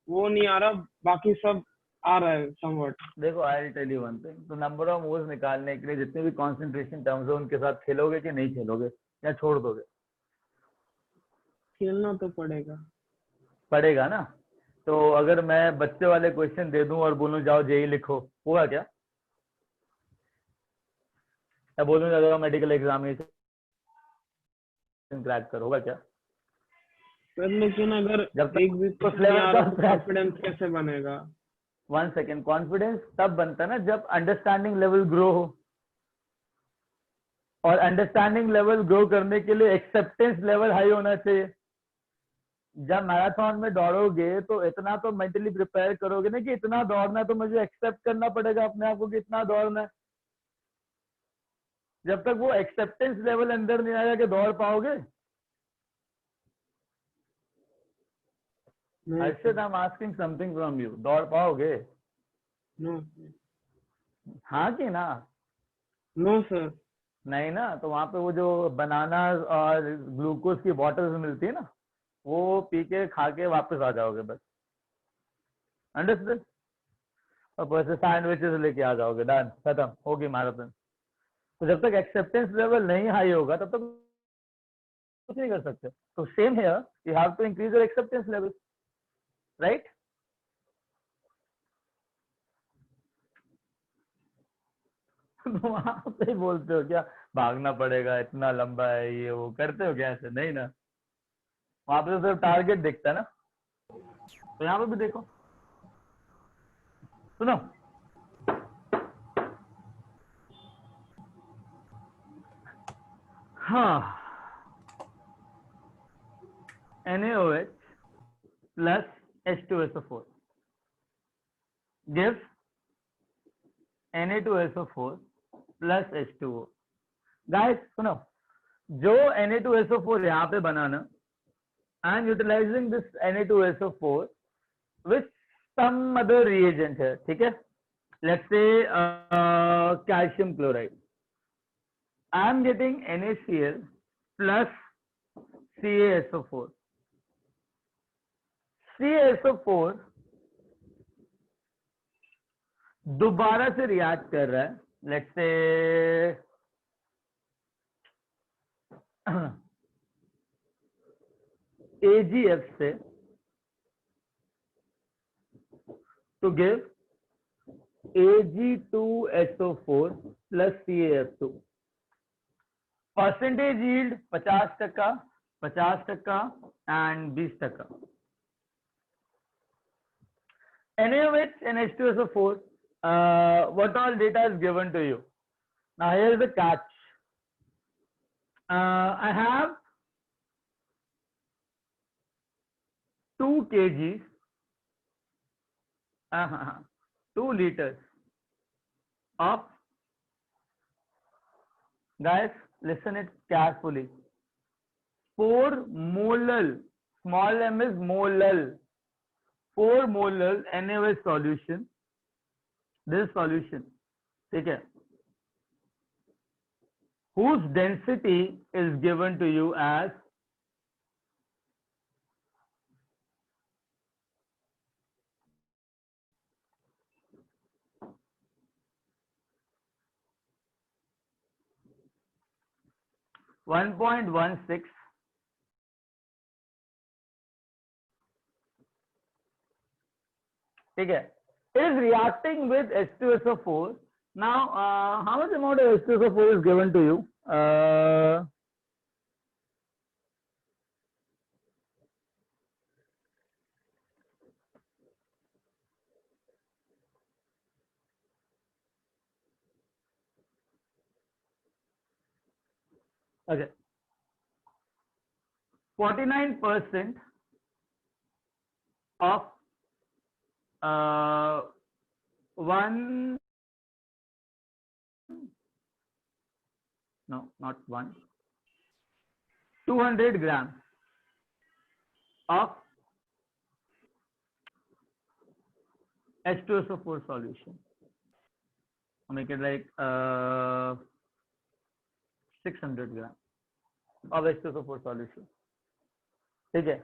वो नहीं आ रहा, बाकी सब आ रहा है समवट। देखो, I will tell you one thing. तो नंबर ऑफ मोल्स निकालने के लिए जितने भी कॉन्सेंट्रेशन टर्म्स है उनके साथ खेलोगे कि नहीं खेलोगे, या छोड़ दोगे? खेलना तो पड़ेगा ना। तो अगर मैं बच्चे वाले क्वेश्चन दे दूं और बोलूं जाओ जेई लिखो, होगा क्या? या बोलूं जाओ मेडिकल एग्जामिनेशन क्रैक करो, होगा क्या? सर लेकिन अगर जब तक एक भी उस क्वेश्चन लेवल नहीं आ का रहा तो कॉन्फिडेंस कैसे बनेगा? 1 सेकेंड, कॉन्फिडेंस तब बनता है ना जब अंडरस्टैंडिंग लेवल ग्रो हो, और अंडरस्टैंडिंग लेवल ग्रो करने के लिए एक्सेप्टेंस लेवल हाई होना चाहिए। जब मैराथन में दौड़ोगे तो इतना तो मेंटली प्रिपेयर करोगे ना कि इतना दौड़ना है तो मुझे एक्सेप्ट करना पड़ेगा अपने आप को कि इतना दौड़ना है। जब तक वो एक्सेप्टेंस लेवल अंदर नहीं आएगा कि दौड़ पाओगे। Harshit, I am asking something from you, दौड़ पाओगे? नो। हाँ कि ना? No sir. नहीं ना? तो वहां पे वो जो बनाना और ग्लूकोज की बॉटल्स मिलती है ना, वो पी के खा के वापस आ जाओगे बस। अंडरस्टूड? और फिर सैंडविचेस लेके आ जाओगे, डन, खत्म, होगी मैराथन। तो जब तक एक्सेप्टेंस लेवल नहीं हाई होगा तब तक कुछ नहीं कर सकते। तो same here, you have to increase your acceptance level, right? वहां पे बोलते हो क्या भागना पड़ेगा, इतना लंबा है ये वो, करते हो क्या ऐसे? नहीं ना, वहां पे तो सिर्फ टारगेट दिखता है ना। तो यहाँ पे भी देखो, सुनो, हाँ, NaOH plus H2SO4 gives Na2SO4 plus H2O. Guys, सुनो, जो Na2SO4 यहाँ पे बनाना, I am utilizing this Na2SO4 with some other reagent है, ठीक है? Let's say calcium chloride. I am getting NaCl plus CaSO4. CaSO4 दोबारा से रिएक्ट कर रहा है, let's say AgF से to give Ag2SO4 plus CaF2. Percentage yield 50%, 50% and 20%. NaOH and H2SO4, what all data is given to you? Now here is the catch. I have 2 kgs, 2 liters of, guys, listen it carefully. 4 molal, small m is molal, 4 molal NaOH solution. This solution, okay, whose density is given to you as 1.16 okay, is reacting with H2SO4. Now, how much amount of H2SO4 is given to you? Okay, 49% of one, no, not one, 200 grams of H2SO4 solution. I'll make it like 600 grams of H2SO4 solution. Okay,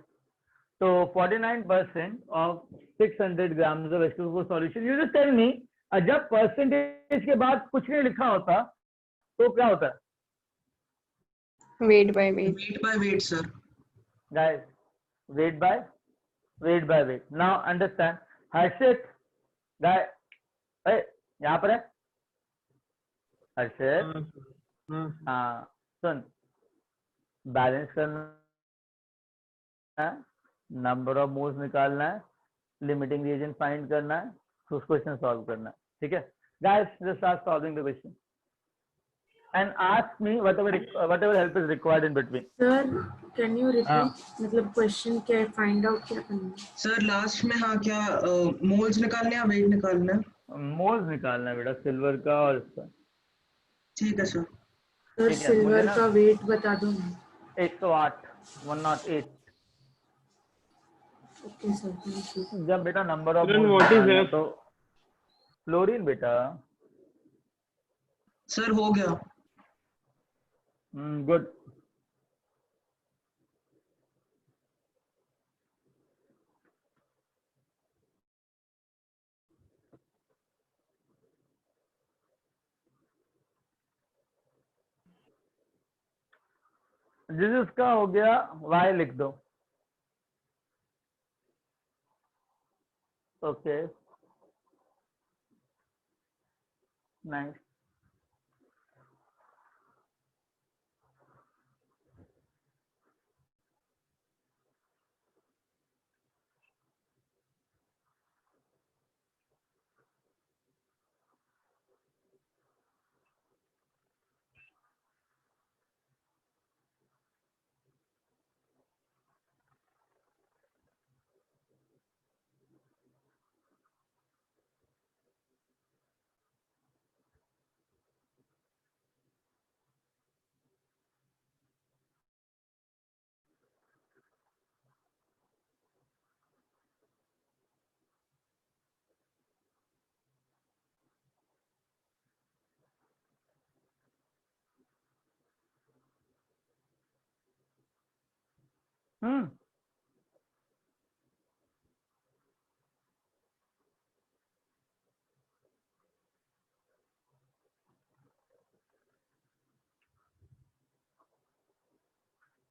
so 49% of 600 grams of H2SO4 solution. You just tell me, जब percentage के बाद कुछ नहीं लिखा होता तो क्या होता है? Weight by weight. Weight by weight, sir. Guys, weight by weight. Now understand. Harshit, guys, hey, यहाँ पर है हर्षित, हाँ सुन, बैलेंस करना है, नंबर ऑफ मोल्स निकालना है, लिमिटिंग रीजन फाइंड करना है, उस क्वेश्चन सॉल्व करना है, ठीक है? Guys, just start solving the question and ask me whatever help is required in between. Sir, can you repeat? मतलब question क्या है? Find out क्या करना है? सर लास्ट में हाँ क्या मोल्स निकालने या वेट निकालना है? मोल्स निकालना है बेटा, सिल्वर का और इसका. ठीक है सर. सर सिल्वर का वेट बता दो ना. 108, 108. Okay sir, thank you. जब बेटा नंबर ऑफ तो फ्लोरीन बेटा. सर हो गया. गुड. जिसका हो गया y लिख दो. Okay, nice. Tell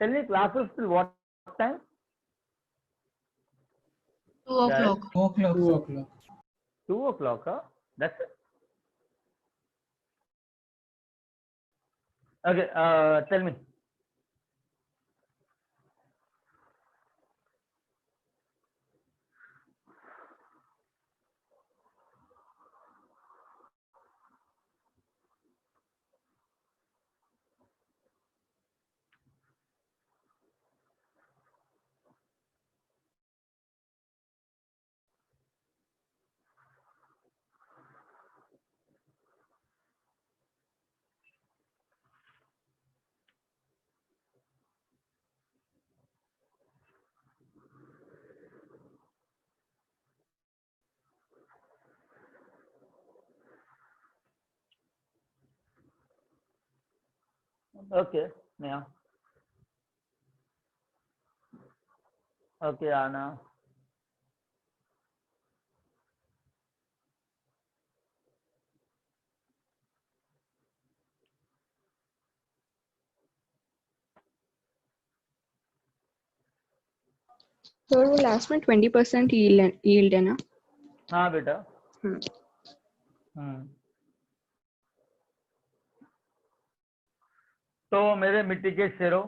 me classes till what time? 2 o'clock. 2 o'clock. 2 o'clock. 2 o'clock, huh? That's it. Okay, tell me. Okay, yeah. Okay, Anna. Sir वो लास्ट में 20% यील्ड है ना? हाँ बेटा। तो मेरे मिट्टी के शेरों,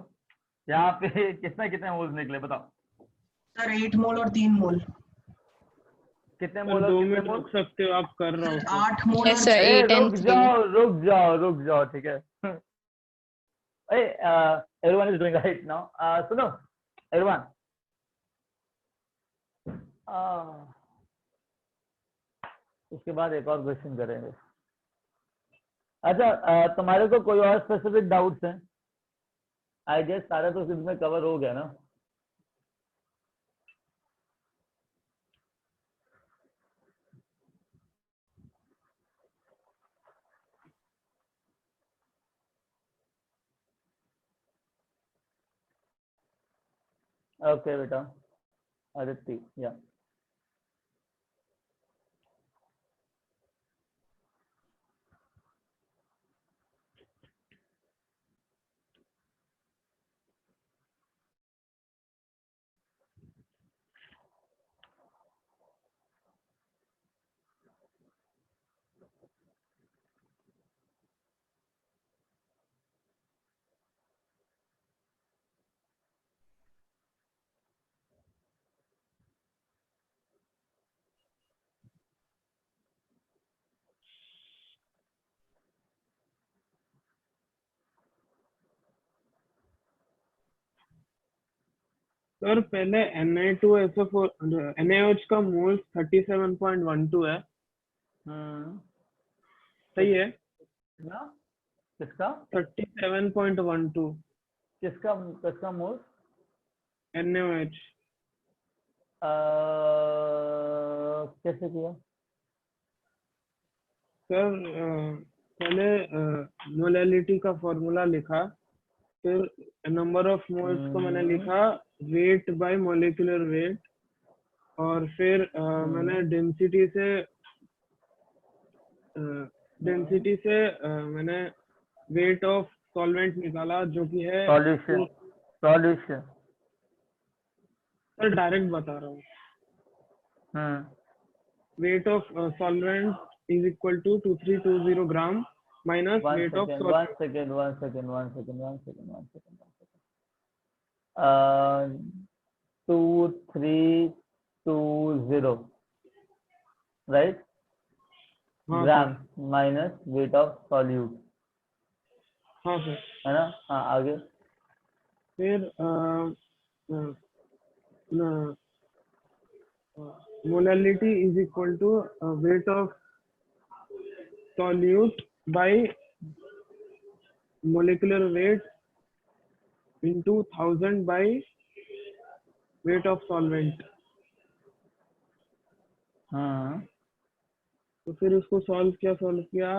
यहाँ पे कितने मोल्स निकले बताओ? सर 8 मोल और 3 मोल। कितने मोल और 2 कितने मिनट मोल? रुक सकते हो आप, कर रहा हूँ 8 मोल Yes, sir. A, 8 and 3. रुक जाओ ठीक है। everyone is doing right now. सुनो everyone. उसके बाद एक और क्वेश्चन करेंगे। अच्छा, तुम्हारे को कोई और स्पेसिफिक डाउट्स हैं? आई गेस सारा तो इसमें कवर हो गया ना? ओके बेटा, आदित्य या सर पहले Na2SO4 NaOH का मोल्स 37.12 है, सही है? किसका 37.12 किसका मोल? NaOH। कैसे किया सर पहले मोलैलिटी का फॉर्मूला लिखा, फिर नंबर ऑफ मोल्स को मैंने लिखा वेट बाय मॉलिक्यूलर वेट, और फिर मैंने डेंसिटी से मैंने वेट ऑफ सॉल्वेंट निकाला जो कि है सॉल्यूशन। सर डायरेक्ट बता रहा हूँ, weight of solvent is equal to 2320 gram minus weight of one second. 2320 right? Gram minus weight of solute. हाँ सर, है ना? हाँ आगे। फिर molality is equal to weight of solute by molecular weight into 1000 by weight of solvent। तो फिर उसको सॉल्व किया,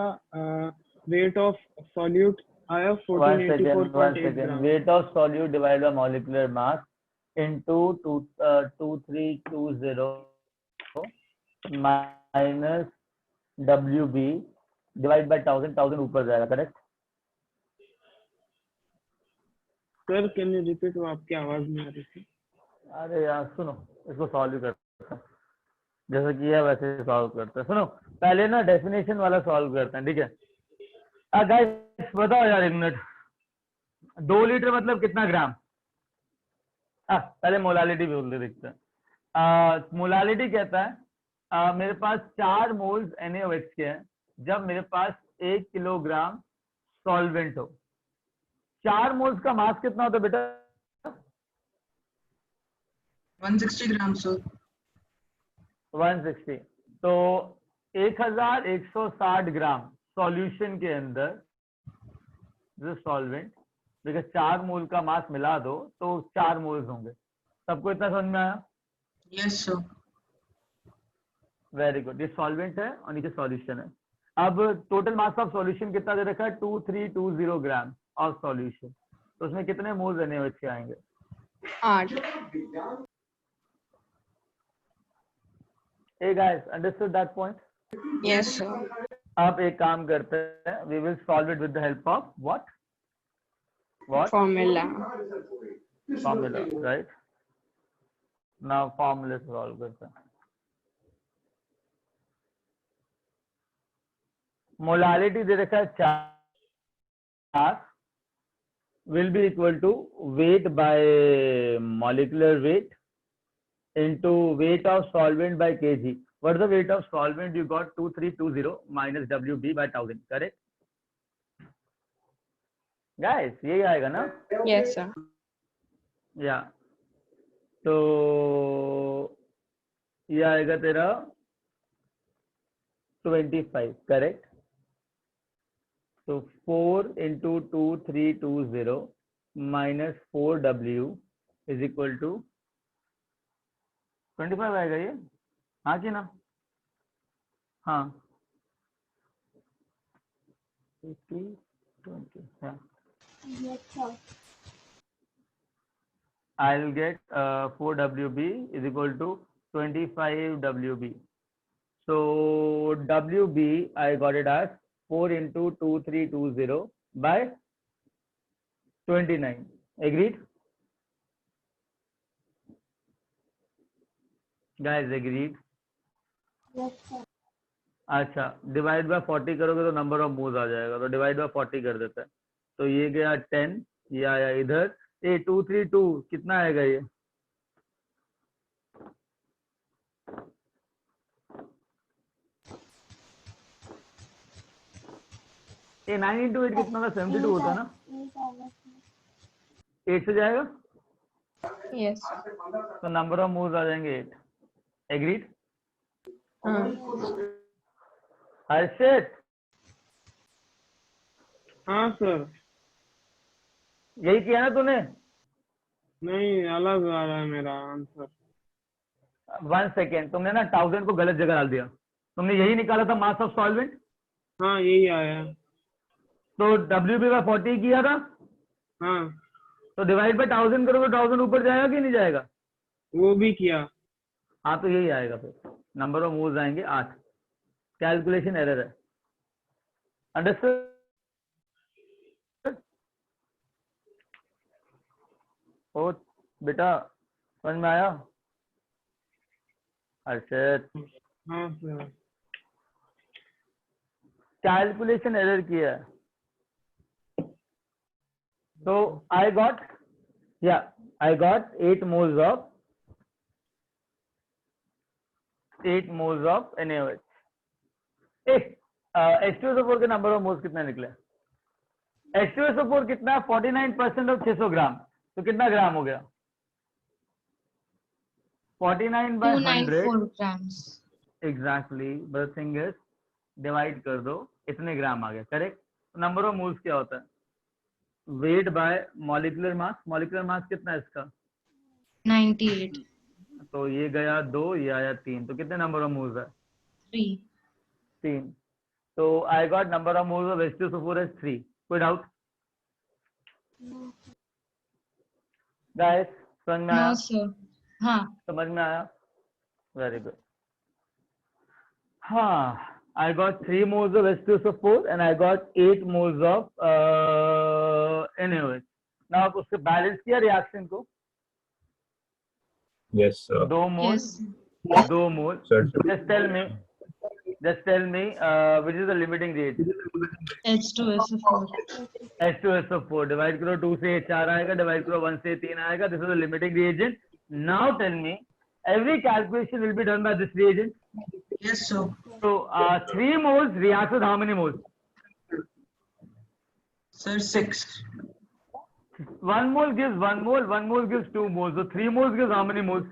वेट ऑफ सॉल्यूट आया 1484.8 gram. Weight of solute divide by molecular mass into 2320 minus WB divide by 1000 ऊपर जाएगा, correct? Sir can you repeat, वो आपकी आवाज नहीं आ रही थी। अरे यार सुनो, इसको सॉल्व करते हैं जैसा कि है वैसे सॉल्व करते हैं। सुनो पहले ना डेफिनेशन वाला सॉल्व करते हैं, ठीक है? गाइस बताओ यार एक मिनट, 2 लीटर मतलब कितना ग्राम? पहले मोलालिटी बोल देखते हैं। मोलालिटी कहता है मेरे पास 4 मोल्स NaOH के हैं जब मेरे पास 1 किलोग्राम सॉल्वेंट हो। 4 मोल्स का मास कितना होता है बेटा? 160 ग्राम सर। 160। तो 1160 ग्राम सॉल्यूशन के अंदर सॉल्वेंट, देखिए 4 मोल का मास मिला दो तो 4 मोल्स होंगे। सबको इतना समझ में आया? Yes sir. Very good. ये सॉल्वेंट है और नीचे सॉल्यूशन है। अब टोटल मास ऑफ सॉल्यूशन कितना दे रखा है? 2320 ग्राम ऑफ सॉल्यूशन। तो उसमें कितने मोल्स NaOH के आएंगे? 8। Hey guys, understood that point? Yes sir. अब एक काम करते हैं, we will solve it with the help of what? Formula. Formula, right? Now formula solve करते हैं। मोलालिटी दे रखा है 4 will be equal to weight by molecular weight into weight of solvent by kg. What is the weight of solvent? You got 2320 minus WB by 1000, correct? Guys, यही आएगा ना? Yes sir. Yeah. तो ये आएगा तेरा 25, correct? So 4 into 2320 minus 4W is equal to 25 आएगा ये, हाँ कि ना? हाँ 50, 20, हाँ। I'll get 4WB is equal to 25WB. So WB I got it as 4 into 2320 by 29. Agreed? Guys, agreed? Yes sir. अच्छा, डिवाइड बाय 40 करोगे तो नंबर ऑफ मोल्स आ जाएगा, तो डिवाइड बाय 40 कर देते हैं। तो ये गया 10, ये आया इधर। ए 232 कितना आएगा ये? ए 9 into 8 कितना था? 72 होता है ना? 8 से जाएगा? Yes. तो नंबर ऑफ मोल्स आ जाएंगे 8। एग्रीड? हर्षित, हाँ सर। यही किया ना तूने? नहीं, अलग आ रहा है मेरा आंसर। 1 सेकेंड, तुमने ना 1000 को गलत जगह डाल दिया। तुमने यही निकाला था मास ऑफ सॉल्वेंट? हाँ यही आया। तो WB by 40 किया था? हाँ। तो डिवाइड बाय 1000 करोगे, 1000 ऊपर जाएगा कि नहीं जाएगा? वो भी किया। हाँ तो यही आएगा, फिर नंबर ऑफ मोल्स आएंगे 8। कैलकुलेशन एरर है। अंडरस्टूड? ओ बेटा समझ में आया? अर्षद, हाँ सर। कैलकुलेशन एरर किया है। So I got 8 moles of NaOH. H2SO4 के नंबर ऑफ मोल्स कितने निकले? H2SO4 कितना? 49% ऑफ 600 ग्राम। तो कितना ग्राम हो गया? 49 by 100 grams. Exactly. But thing is divide कर दो, इतने ग्राम आ गया, करेक्ट? नंबर ऑफ मोल्स क्या होता है? Wait by molecular mass. Molecular mass कितना है इसका? 98. तो ये गया 2, ये आया 3, तो कितने नंबर ऑफ मोल्स है? 3। तो I got number of moles of H2SO4 as 3. कोई डाउट? गाइस समझ में आया? No sir. हाँ समझ में आया? Very good. हाँ, I got 3 moles of H2SO4 and I got 8 moles of NaOH. Now आप उससे बैलेंस किया रिएक्शन को? Yes, sir. 2 mole, yes 2 mole. Sir, Just tell me which is the limiting reagent? H2SO4 H2SO4 divide करो 2 से 4 आएगा, डिवाइड करो 1 से 3 आएगा. This is the limiting reagent. Now tell me, every calculation will be done by this reagent. Yes, sir. So 3 moles reacts with how many moles? Sir, 6. 1 mole gives 1 mole, 1 mole gives 2 moles. So 3 moles gives how many moles?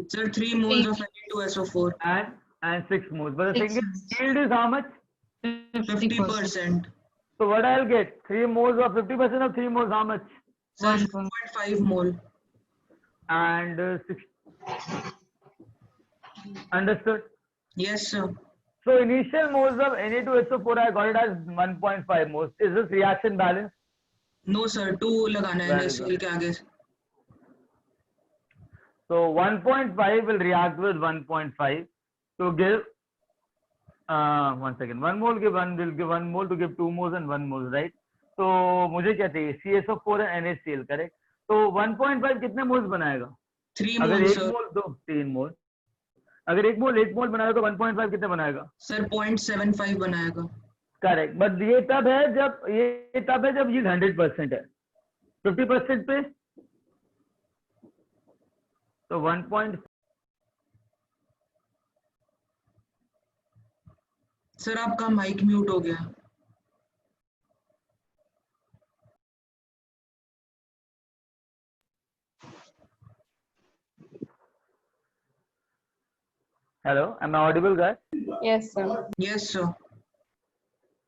Sir, 3 moles of Na2SO4. And 6 moles. But the Six thing is, yield is how much? 50%. So what I'll get? 3 moles of 50% of 3 moles, how much? Sir, 4.5 mole. And 6. Understood? Yes, sir. So initial moles of Na2SO4, I got it as 1.5 moles. Is this reaction balanced? No, sir. 2 लगाना है Very NaCl के आगे. So 1.5 will react with 1.5 to give, one second, 1 mole give 1 will give 1 mole to give 2 moles and 1 mole, right? So मुझे क्या चाहिए? CSO4 and NaCl, correct? तो 1.5 कितने मोल्स बनाएगा? 3 अगर moles, एक sir. मोल तो 3 मोल. अगर एक मोल बनाएगा तो 1.5 कितने बनाएगा? Sir, 0.75 बनाएगा. करेक्ट. बट ये तब है जब ये 100% है. 50% पे तो 1. सर, आपका माइक म्यूट हो गया. Hello, am I audible, guys? Yes, sir. Yes, sir.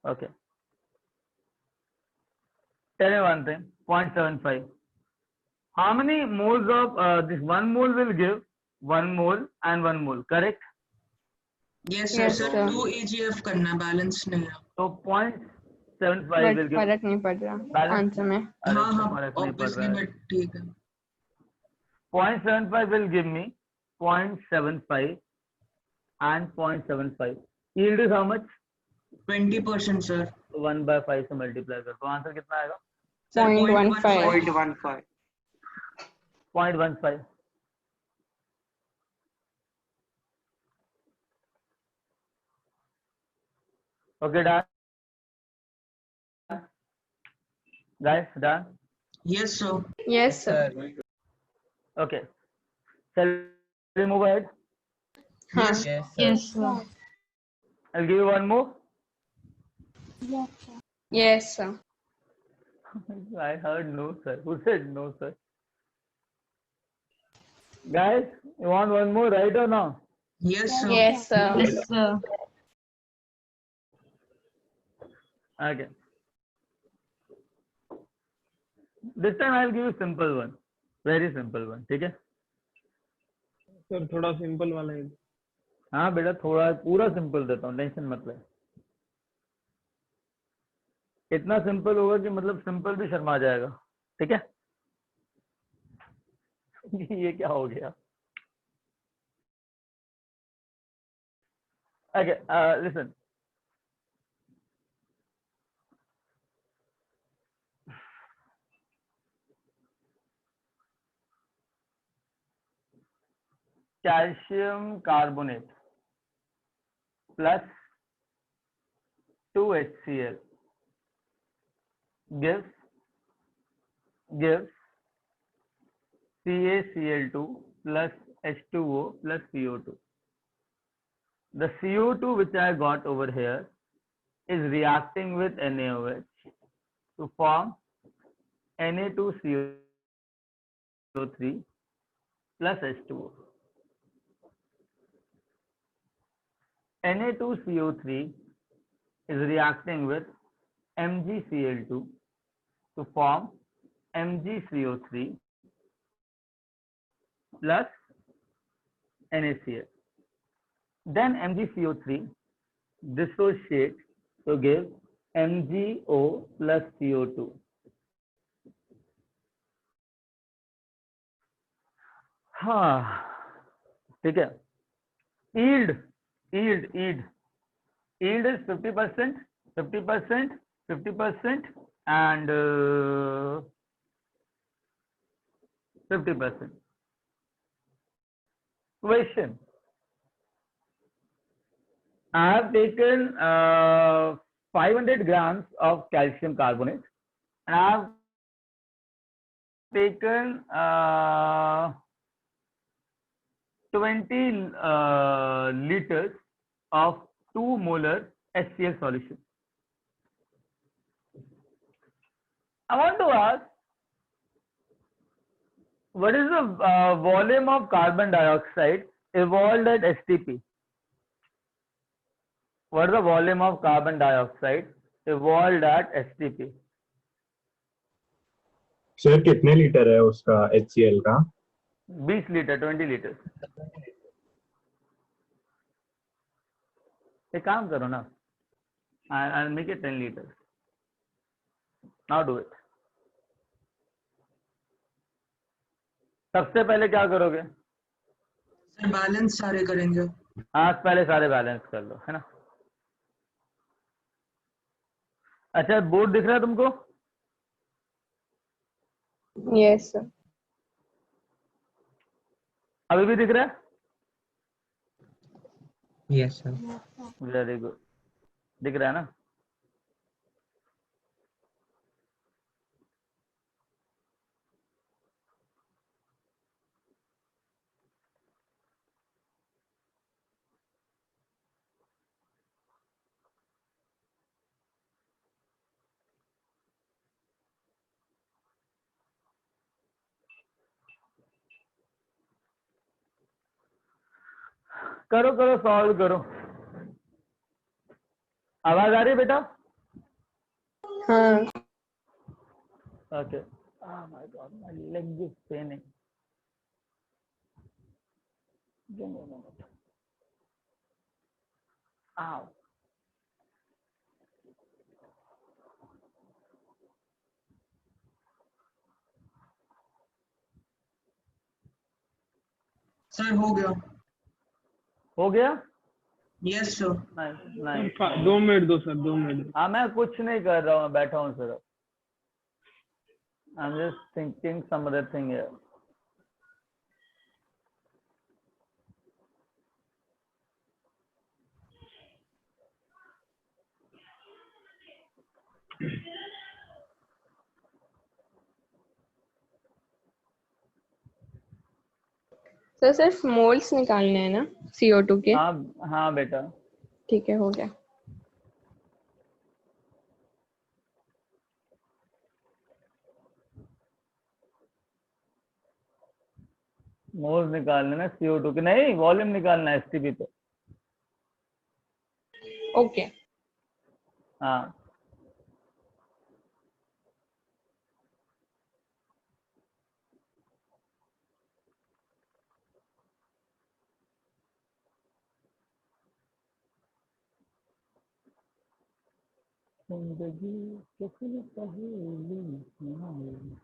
Okay. Tell me one thing. 0.75. How many moles of this 1 mole will give 1 mole and 1 mole, correct? Yes, sir. Yes, Sir, sir. 2 AGF करना, balance नहीं है. So 0.75 बट will give फर्क नहीं पड़ रहा balance. आंसर में. हाँ, हाँ, फर्क नहीं पड़ obviously, रहा है. but ठीक है. 0.75 will give me 0.75 and 0.75. Yield is how much? 20%, sir. 1/5 से मल्टीप्लाई कर तो आंसर कितना आएगा? Sir, 0.15. 0.15. 0.15. Okay, done. Guys, done. Yes, sir. Yes, sir. Okay. Shall we move ahead? हाँ. Yes. yes sir. I'll give you one more. Yes, sir. I heard no, sir. Who said no, sir? Guys, you want one more, right or no? Yes, sir. Yes, sir. Yes sir. Okay. This time I'll give you simple one. Very simple one. ठीक है? सर थोड़ा सिंपल वाला है. हाँ बेटा थोड़ा पूरा सिंपल देता हूँ, टेंशन मत ले. इतना सिंपल होगा कि मतलब सिंपल भी शर्मा जाएगा. ठीक है? ये क्या हो गया? Okay, listen. Calcium carbonate plus 2HCl gives CaCl2 plus H2O plus CO2. The CO2 which I got over here is reacting with NaOH to form Na2CO3 plus H2O. Na2CO3 is reacting with MgCl2 to form MgCO3 plus NaCl. Then MgCO3 dissociates to give MgO plus CO2. हाँ ठीक है. Yield yield is 50%, 50%, 50%, and 50%. Question. I have taken 500 grams of calcium carbonate, and I have taken 20 liters of 2 molar HCl solution. I want to ask, what is the volume of carbon dioxide evolved at STP? What is the volume of carbon dioxide evolved at STP? Sir कितने लीटर है उसका HCl का? 20 लीटर, 20 लीटर. एक काम करो ना, I'll make it 10 liters. Now do it. सबसे पहले क्या करोगे? सर बैलेंस सारे करेंगे. हाँ पहले सारे बैलेंस कर लो, है ना. अच्छा बोर्ड दिख रहा है तुमको? Yes sir. अभी भी दिख रहा है? Yes sir. Very good. दिख रहा है ना? करो करो सॉल्व करो. आवाज आ रही है बेटा? हाँ. Okay. Oh my God, my leg is paining. Give me a minute. Ow. Sir हो गया. हो गया? Yes sir. नाइस. 2 मिनट दो सर, 2 मिनट. हाँ मैं कुछ नहीं कर रहा हूँ, बैठा हूँ sir. I'm just thinking some other thing here. Sir सिर्फ मोल्स निकालने हैं ना CO2 के? हाँ हाँ बेटा. ठीक है, हो गया. मोल्स निकालना है CO2 के, नहीं वॉल्यूम निकालना है STP पे. ओके. हाँ जिंदगी किसी पहेली नहीं.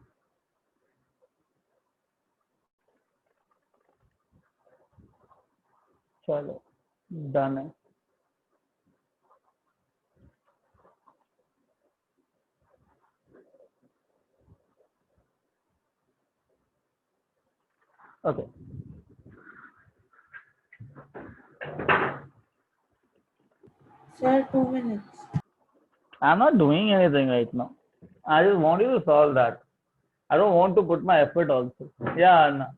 चलो डन है. Okay. Sir, 2 minutes. I'm not doing anything right now. I just want you to solve that. I don't want to put my effort also. Yeah, Anna.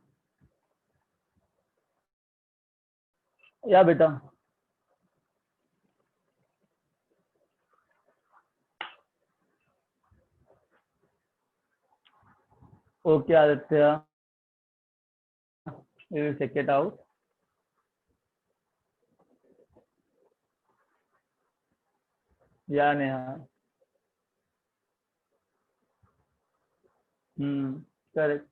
Yeah, beta. Okay, Aditya. We will check it out. Yeah, Neha. Correct.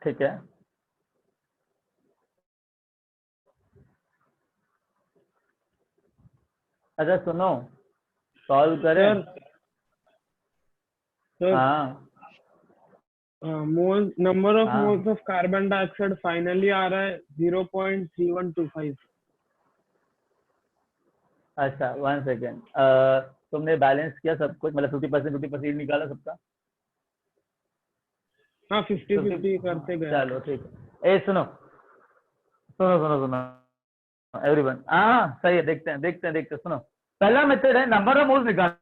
ठीक है. अच्छा सुनो, सॉल्व करें? सर हाँ मोल नंबर ऑफ हाँ moles of carbon dioxide finally आ रहा है 0.3125। अच्छा 1 सेकेंड, तुमने बैलेंस किया सब कुछ, मतलब 50% निकाला सबका? हाँ 50-50 50, करते गए। चलो ठीक है। ए सुनो सुनो सुनो सुनो एवरीवन, हाँ सही है, देखते हैं। सुनो, पहला मेथड है नंबर ऑफ मोल्स निकाल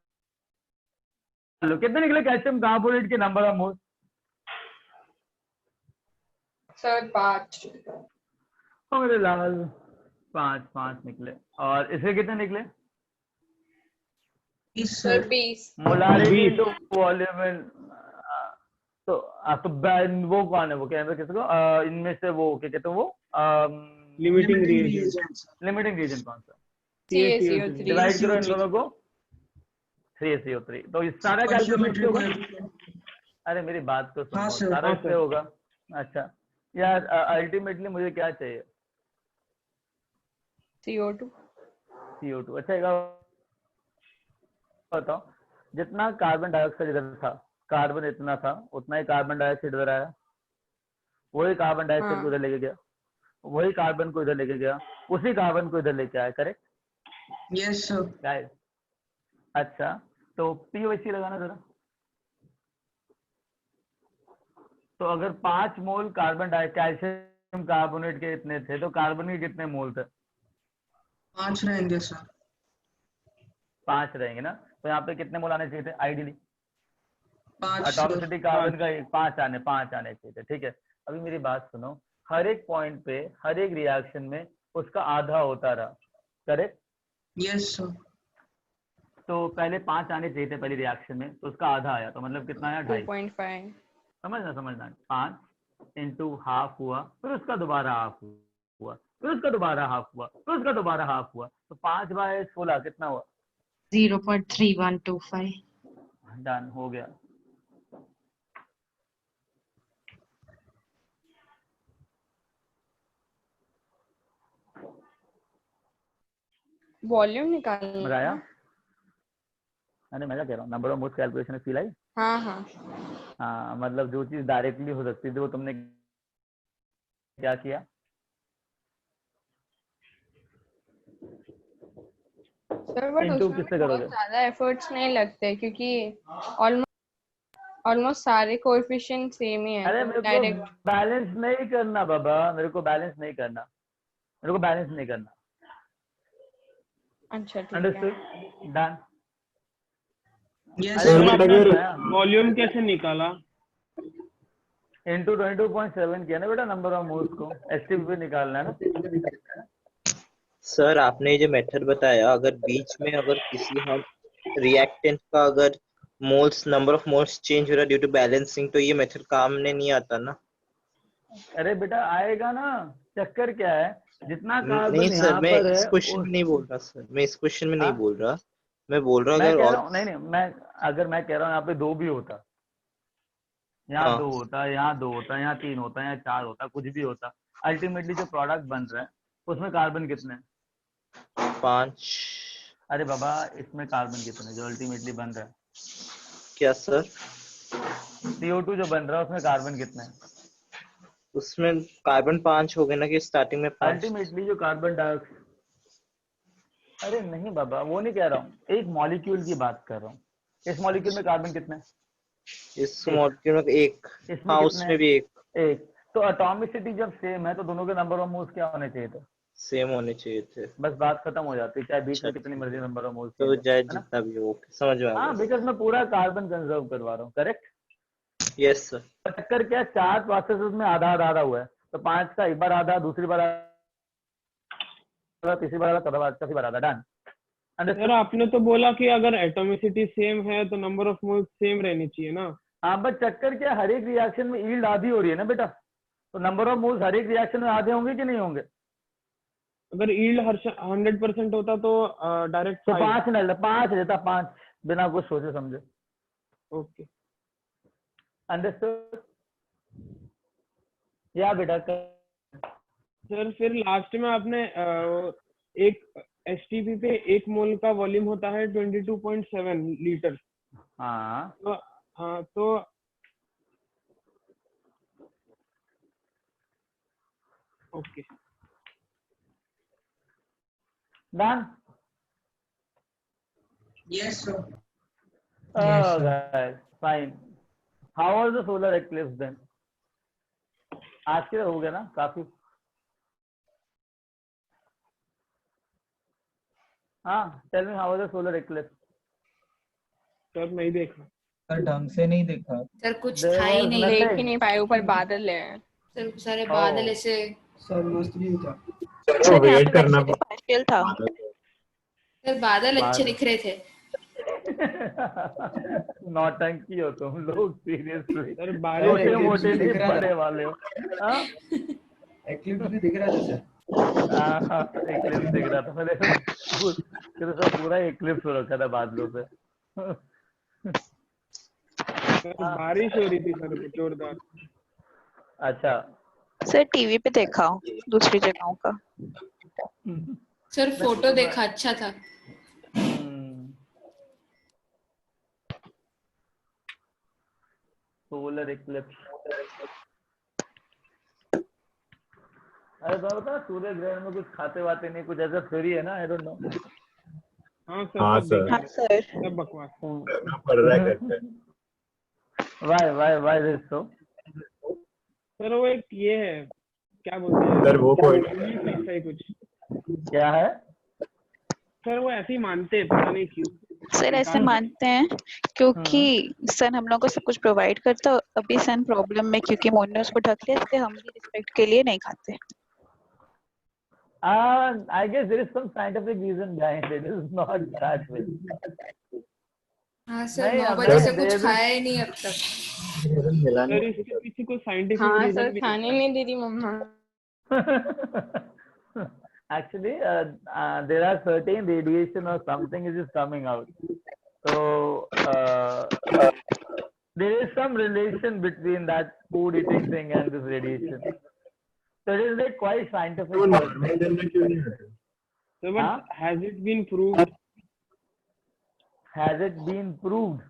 लो। कितने निकले कैल्शियम कार्बोनेट के नंबर ऑफ मोल्स? सर 5। ओ मेरे लाल, 5 निकले। और इसके कितने निकले? सर 20। मोलारिटी 20। Into volume. तो वो कौन है, वो क्या है किसको, इनमें से वो क्या कहते हैं, वो लिमिटिंग रिएजेंट लिमिटिंग रीजन कौन सा? CaCO3। डिवाइड करो इन दोनों को, 3CO3। तो इस सारा कैलकुलेशन इससे होगा। अरे मेरी बात तो हाँ सुनो, सर। सारा इससे होगा। अच्छा यार, अल्टीमेटली मुझे क्या चाहिए? CO2। अच्छा एक बताओ, जितना कार्बन डाइऑक्साइड इधर था, कार्बन इतना था, उतना ही कार्बन डाइऑक्साइड इधर आया, वही कार्बन डाइऑक्साइड को इधर लेके गया, वही कार्बन को इधर लेके गया, उसी कार्बन को इधर लेके आया, करेक्ट? Yes sir. गाइस अच्छा, तो POC लगाना जरा। तो अगर 5 मोल कार्बन कैल्शियम कार्बोनेट के इतने थे, तो कार्बन के कितने मोल थे? 5 रहेंगे सर। 5 रहेंगे ना। तो यहाँ पे कितने मोल आने चाहिए थे आइडियली? 5 एटॉमिसिटी कार्बन का 5 आने चाहिए थे, ठीक है। अभी मेरी बात सुनो, हर एक पॉइंट पे, हर एक रिएक्शन में उसका आधा होता रहा, करेक्ट? Yes sir. तो पहले 5 आने चाहिए थे पहली रिएक्शन में, तो उसका आधा आया, तो मतलब कितना आया? 2.5। समझना 5 इंटू हाफ हुआ, फिर उसका दोबारा हाफ हुआ, फिर उसका दोबारा हाफ हुआ, फिर उसका दोबारा हाफ हुआ, तो 5/16 कितना हुआ? 0.3125। डन हो गया। वॉल्यूम निकालना मजा आया? है? अरे मैं क्या कह रहा हूँ, number of moles calculation feel I? हाँ। हाँ, मतलब जो चीज डायरेक्टली हो सकती थी वो तुमने क्या किया? सर बट इनटू उसमें भी किससे बहुत करोगे? ज्यादा एफर्ट्स नहीं लगते क्योंकि ऑलमोस्ट सारे कोएफिशिएंट सेम ही है, अरे तो मेरे को डायरेक्ट। बैलेंस नहीं करना बाबा, मेरे को बैलेंस नहीं करना। अच्छा ठीक है। अंडरस्टूड? डन। यस अरे सर सर। मेरी आपने बात सुनाया। वॉल्यूम कैसे निकाला? इंटू 22.7 किया ना बेटा, नंबर ऑफ मोल्स को STP निकालना है ना। सर आपने जो मेथड बताया, अगर बीच में अगर किसी हम रिएक्टेंट का अगर moles number of moles change हो रहा ड्यू टू बैलेंसिंग, तो ये मेथड काम में नहीं आता ना? अरे बेटा आएगा ना, चक्कर क्या है, जितना नहीं कार्बन सर, यहाँ मैं पर है इस क्वेश्चन में नहीं बोल रहा सर, मैं इस क्वेश्चन में नहीं बोल रहा। मैं बोल रहा मैं अगर कह और रहा हूँ नहीं, मैं कह रहा हूँ यहाँ पे 2 भी होता, यहाँ 2 होता, यहाँ 2 होता, यहाँ 3 होता, यहाँ 4 होता, कुछ भी होता, अल्टीमेटली जो प्रोडक्ट बन रहा है उसमें कार्बन कितने हैं? 5। अरे बाबा इसमें कार्बन कितने जो अल्टीमेटली बन रहा है? क्या सर? CO2 जो बन रहा है उसमें कार्बन कितने हैं? उसमें कार्बन 5 हो गए ना, कि स्टार्टिंग में 5? अल्टीमेटली जो कार्बन डाइऑक्साइड, अरे नहीं बाबा वो नहीं कह रहा हूँ, एक मॉलिक्यूल की बात कर रहा हूँ। इस मॉलिक्यूल में कार्बन कितने हैं? इस मॉलिक्यूल में 1। इसमें हाँ कितने उसमें भी 1 एक। तो एटॉमिसिटी जब सेम है तो दोनों के नंबर ऑफ मोल्स क्या होने चाहिए थे? सेम होने चाहिए थे। बस बात खत्म हो जाती है, चाहे बीच अच्छा में कितनी मर्जी नंबर ऑफ मोल्स तो चेंज जाए है ना। जितना भी हो, समझ में आ हाँ गया। बिकॉज मैं पूरा कार्बन कंजर्व करवा रहा हूँ, करेक्ट? Yes sir. चक्कर क्या, 4 प्रोसेसेस में आधा आधा हुआ है, तो 5 का एक बार आधा, दूसरी बार आधा, तीसरी बार आधा, चौथी बार आधा। डन। सर आपने तो बोला कि अगर एटॉमिसिटी सेम है तो नंबर ऑफ मोल्स सेम रहनी चाहिए ना। हाँ बट चक्कर क्या, हर एक रिएक्शन में यील्ड आधी हो रही है ना बेटा, तो नंबर ऑफ मोल्स हर एक रिएक्शन में आधे होंगे कि नहीं होंगे? अगर यील्ड 100% होता तो डायरेक्ट तो 5 नहीं, 5 देता, 5 बिना कुछ सोचे समझे। Okay understood? या बेटा सर फिर लास्ट में आपने एक STP पे 1 मोल का वॉल्यूम होता है 22.7 लीटर। हाँ तो okay done. Yes, sir. Yes, sir. guys, fine. How was the solar eclipse then? आज के हो गया ना काफी। हाँ, tell me how was the solar eclipse? Sir नहीं देखा सर ढंग से नहीं देखा। सर कुछ There था ही was नहीं। देख nothing. ही नहीं पाए, ऊपर बादल है। सर सारे Oh. बादल ऐसे। सर मस्त भी था। सर वो सर यहाँ वेट पे करना वैसे भी पार्शियल था। सर बादल अच्छे बादल। दिख रहे थे। नौटंकी हो तुम लोग सीरियसली। सर सर बारिश छोटे eclipse मोटे भी नहीं दिख रहा बड़े था। वाले हो। हाँ एक्लिप्स भी दिख रहा था सर। एक्लिप्स दिख रहा था मेरे तो पूरा एक्लिप्स हो रखा था बादलों से। सर बारिश हो रही थी सर जोरदार। अच्छा सर टीवी पे देखा हूँ दूसरी जगहों का। सर फोटो देखा, अच्छा था। Solar eclipse. अरे तो बता सूर्य ग्रहण में कुछ खाते वाते नहीं, कुछ ऐसा थ्योरी है ना? आई डोंट नो। हाँ हाँ सर सर। हाँ सर। सब बकवास। करना पड़ रहा है करके। Why this so? सर वो एक ये है, क्या बोलते हैं सर वो कोई ऐसा ही कुछ। क्या है? सर वो ऐसे ही मानते हैं, पता नहीं क्यों। सर ऐसे मानते हैं क्योंकि सन हम लोग को सब कुछ प्रोवाइड करता है। अभी सन प्रॉब्लम में क्योंकि मून ने उसको ढक लिया, इसलिए हम भी रिस्पेक्ट के लिए नहीं खाते। I guess there is some scientific reason behind it. It is not that way. हाँ सर, नहीं, मोहब्बत हमें से दे कुछ दो। खाया ही नहीं अब तक। सर इसके पीछे कोई साइंटिफिक हाँ रीजन सर, भी खाने नहीं दे रही मम्मा। Actually, there are certain radiation or something which is coming out. So there is some relation between that food eating thing and this radiation. So it is like quite scientific. वो नॉर्मल दिन में क्यों नहीं होता? So but has it been proved Has it been proved?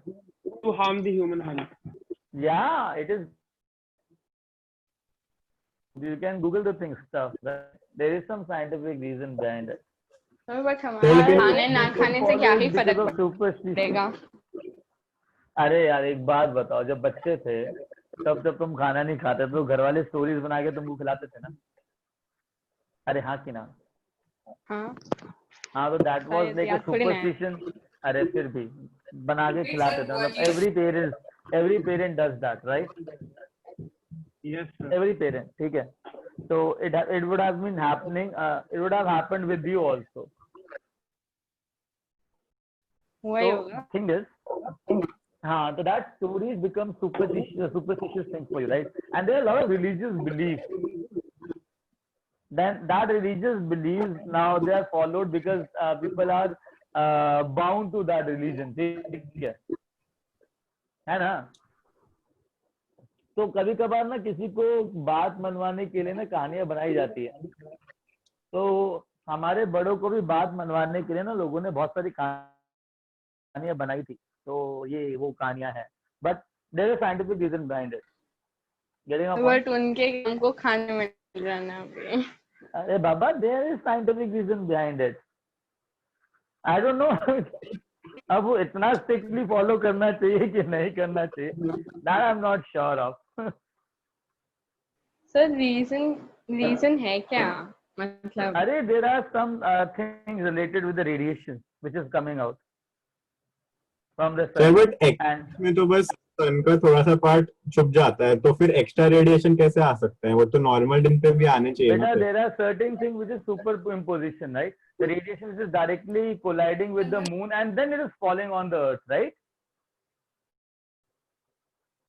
to harm the human health? Yeah, it is. You can Google the thing stuff. There is some scientific reason behind it. Sir but हमारे खाने ना खाने से क्या ही फर्क Superstition. पड़ेगा? अरे यार एक बात बताओ, जब बच्चे थे तब जब तुम खाना नहीं खाते तो घर वाले स्टोरीज बना के तुमको खिलाते थे ना? अरे हाँ कि ना? हाँ हाँ तो that was like a superstition. अरे फिर भी बना के खिलाते थे, मतलब every parent does that, right? Yes sir. Every parent, ठीक है? So it would have been happening. It would have happened with you also. वही So होगा। thing is, हाँ, so that stories become superstitious things for you, right? And there are a lot of religious beliefs. Then that religious beliefs now they are followed because people are bound to that religion, ठीक है ना? तो कभी कभार ना किसी को बात मनवाने के लिए ना कहानियां बनाई जाती है। तो हमारे बड़ों को भी बात मनवाने के लिए ना लोगों ने बहुत सारी कहानियां बनाई थी। तो ये वो कहानियां हैं, but there is scientific reason behind it. Getting up? But उनके हमको खाने में जाना है। अरे बाबा, there is scientific reason behind it. I don't know अब वो इतना स्ट्रिक्टली फॉलो करना चाहिए कि नहीं करना चाहिए, that I am not sure of. Sir reason है क्या? मतलब अरे there are some things related with the radiation which is coming out from the sun. But X में तो बस सन का थोड़ा सा पार्ट छुप जाता है, तो फिर एक्स्ट्रा रेडिएशन कैसे आ सकता है? वो तो नॉर्मल दिन पे भी आने चाहिए ना। बेटा, there are certain thing which is superimposition, right? The radiation is directly colliding with the moon and then it is falling on the earth, right?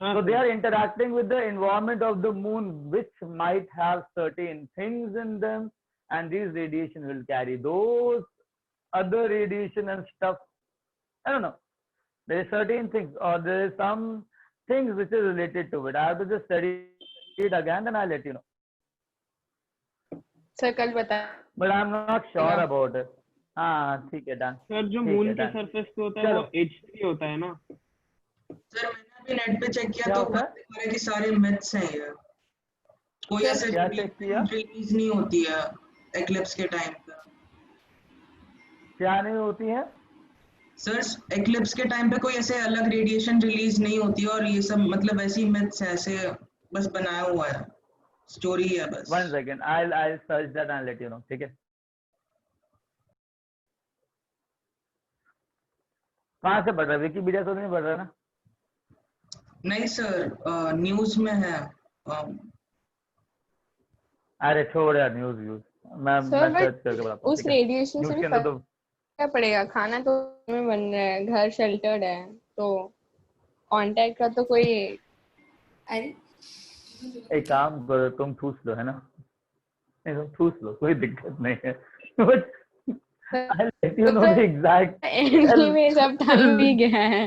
So they are interacting with the environment of the moon, which might have certain things in them, and these radiation will carry those other radiation and stuff. I don't know. There is certain things, or there is some things which is related to it. I have to just study it again, then I'll let you know. Sir कल बता। But I'm not sure about it. हाँ ठीक है, डन। सर जो मून के सरफेस पे होता है वो H3 होता है ना? सर मैंने अभी नेट पे चेक किया तो सारे के सारे मिथ्स हैं ये। कोई ऐसे क्या चेक किया? रिलीज नहीं होती है एक्लिप्स के टाइम पे। क्या नहीं होती है? सर एक्लिप्स के टाइम पे कोई ऐसे अलग रेडिएशन रिलीज नहीं होती और ये सब मतलब ऐसी मिथ्स है, ऐसे बस बनाया हुआ है, स्टोरी है बस। 1 second, I'll search that and let you know. ठीक है, कहाँ से पढ़ रहा है? विकिपीडिया से नहीं पढ़ रहा ना? नहीं सर, न्यूज में है। अरे छोड़ यार न्यूज मैं सर सर्च करके बताता हूँ। उस रेडिएशन से न्यूज भी के अंदर तो क्या पड़ेगा? खाना तो में बन रहा है, घर शेल्टर्ड है, तो कांटेक्ट का तो कोई अरे एक काम करो, तुम ठूस लो, है ना? नहीं तुम ठूस लो, कोई दिक्कत नहीं है। But I'll let you know the exact. Anyway सब टाइम भी गया है।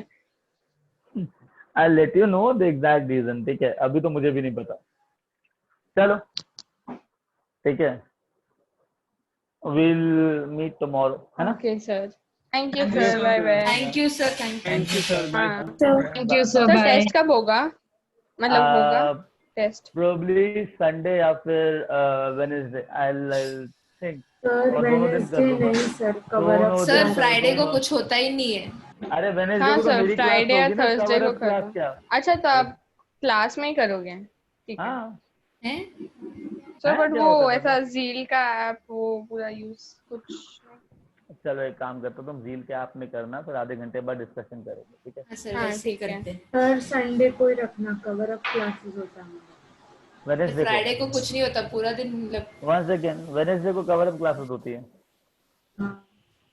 I'll let you know the exact reason. ठीक है, अभी तो मुझे भी नहीं पता। चलो ठीक है, we'll meet tomorrow, है ना? Okay sir, thank you sir, bye bye. Thank you sir, thank you sir, हाँ thank you sir, sir bye. Test कब होगा? मतलब होगा टेस्ट Probably Sunday या फिर Wednesday. I'll think. सर और दोनों दिन कर वेडनेसडे लूंगा। नहीं सर, कवर अप दोनों सर दिन फ्राइडे को दोनों- कुछ होता ही नहीं है। अरे वेनेसडे हाँ को तो सर, मेरी क्लास फ्राइडे या होगी ना, थर्सडे कवर को अप क्लास करो। क्या? अच्छा तो आप क्लास में ही करोगे? ठीक है हाँ हैं? सर, हैं, बट क्या वो होता है ऐसा जील का ऐप वो पूरा यूज कुछ चलो एक काम करते हो, तुम झील के ऐप में करना, फिर आधे घंटे बाद डिस्कशन करेंगे, ठीक है? हाँ सर, हाँ वैसे ही ठीक है। करते हैं। सर संडे को ही रखना, कवर अप क्लासेस होता है। वेनेसडे फ्राइडे को को कुछ नहीं होता, पूरा दिन मतलब 1 सेकेंड, वेनेसडे को कवर अप क्लासेस होती है। तो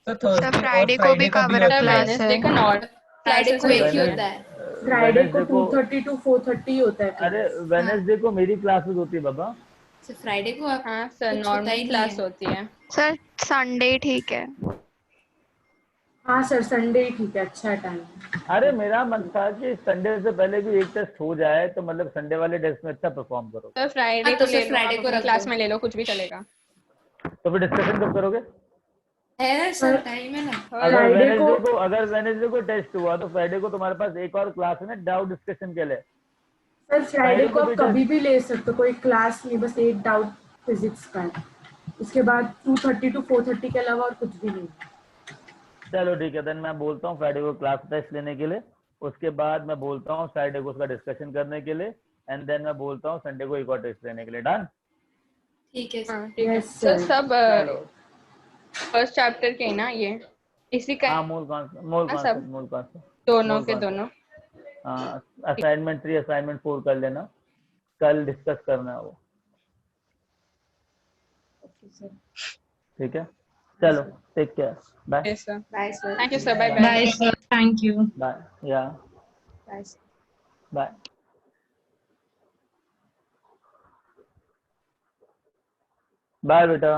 सर थर्सडे और फ्राइडे को फ्राइडे भी का भी कवर अप रख लो। क्लास वेडनेसडे है। का नॉर्मल फ्राइडे को एक ही Wednesday- होता है। फ्राइडे को Wednesday 2:30 to 4:30 होता है अरे क्लास। वेनेसडे को मेरी क्लासेस होती है बाबा। सर फ्राइडे को आप हाँ सर, कुछ होता ही नॉर्मल नहीं क्लास है। होती है। सर संडे ठीक है। हाँ सर संडे ही ठीक है, अच्छा टाइम। अरे मेरा मन था कि संडे से पहले भी एक टेस्ट हो जाए, तो मतलब संडे वाले टेस्ट में अच्छा परफॉर्म करो। सर फ्राइडे हाँ, को तो ले सर लो, फ्राइडे आप को अपनी रख क्लास दो। में ले लो, कुछ भी चलेगा। तो फिर डिस्कशन कब करोगे? है ना सर, टाइम है ना। अगर वेनेसडे को टेस्ट हुआ तो फ्राइडे को तुम्हारे पास एक और क्लास है ना, डाउट डिस्कशन के लिए। सर फ्राइडे को आप भी कभी भी ले सकते हो, कोई क्लास नहीं, बस एक डाउट फिजिक्स का है। उसके बाद 2:30 to 4:30 के अलावा और कुछ भी नहीं। चलो ठीक है, देन मैं बोलता हूँ फ्राइडे को क्लास टेस्ट लेने के लिए, उसके बाद मैं बोलता हूँ फ्राइडे को उसका डिस्कशन करने के लिए, एंड देन मैं बोलता हूँ संडे को एक और टेस्ट लेने के लिए। डन? ठीक है सर। ठीक है Yes, सर, sir. सब चलो फर्स्ट चैप्टर के ना ये इसी का हाँ, मूल कॉन्सेप्ट सब दोनों के दोनों। हाँ, असाइनमेंट 3 असाइनमेंट 4 कर लेना, कल डिस्कस करना है वो, ठीक है? चलो take care, bye yes sir, bye sir. Thank you sir, bye bye bye. Sir, thank you. Bye या बाय सर। बाय। बाय बेटा।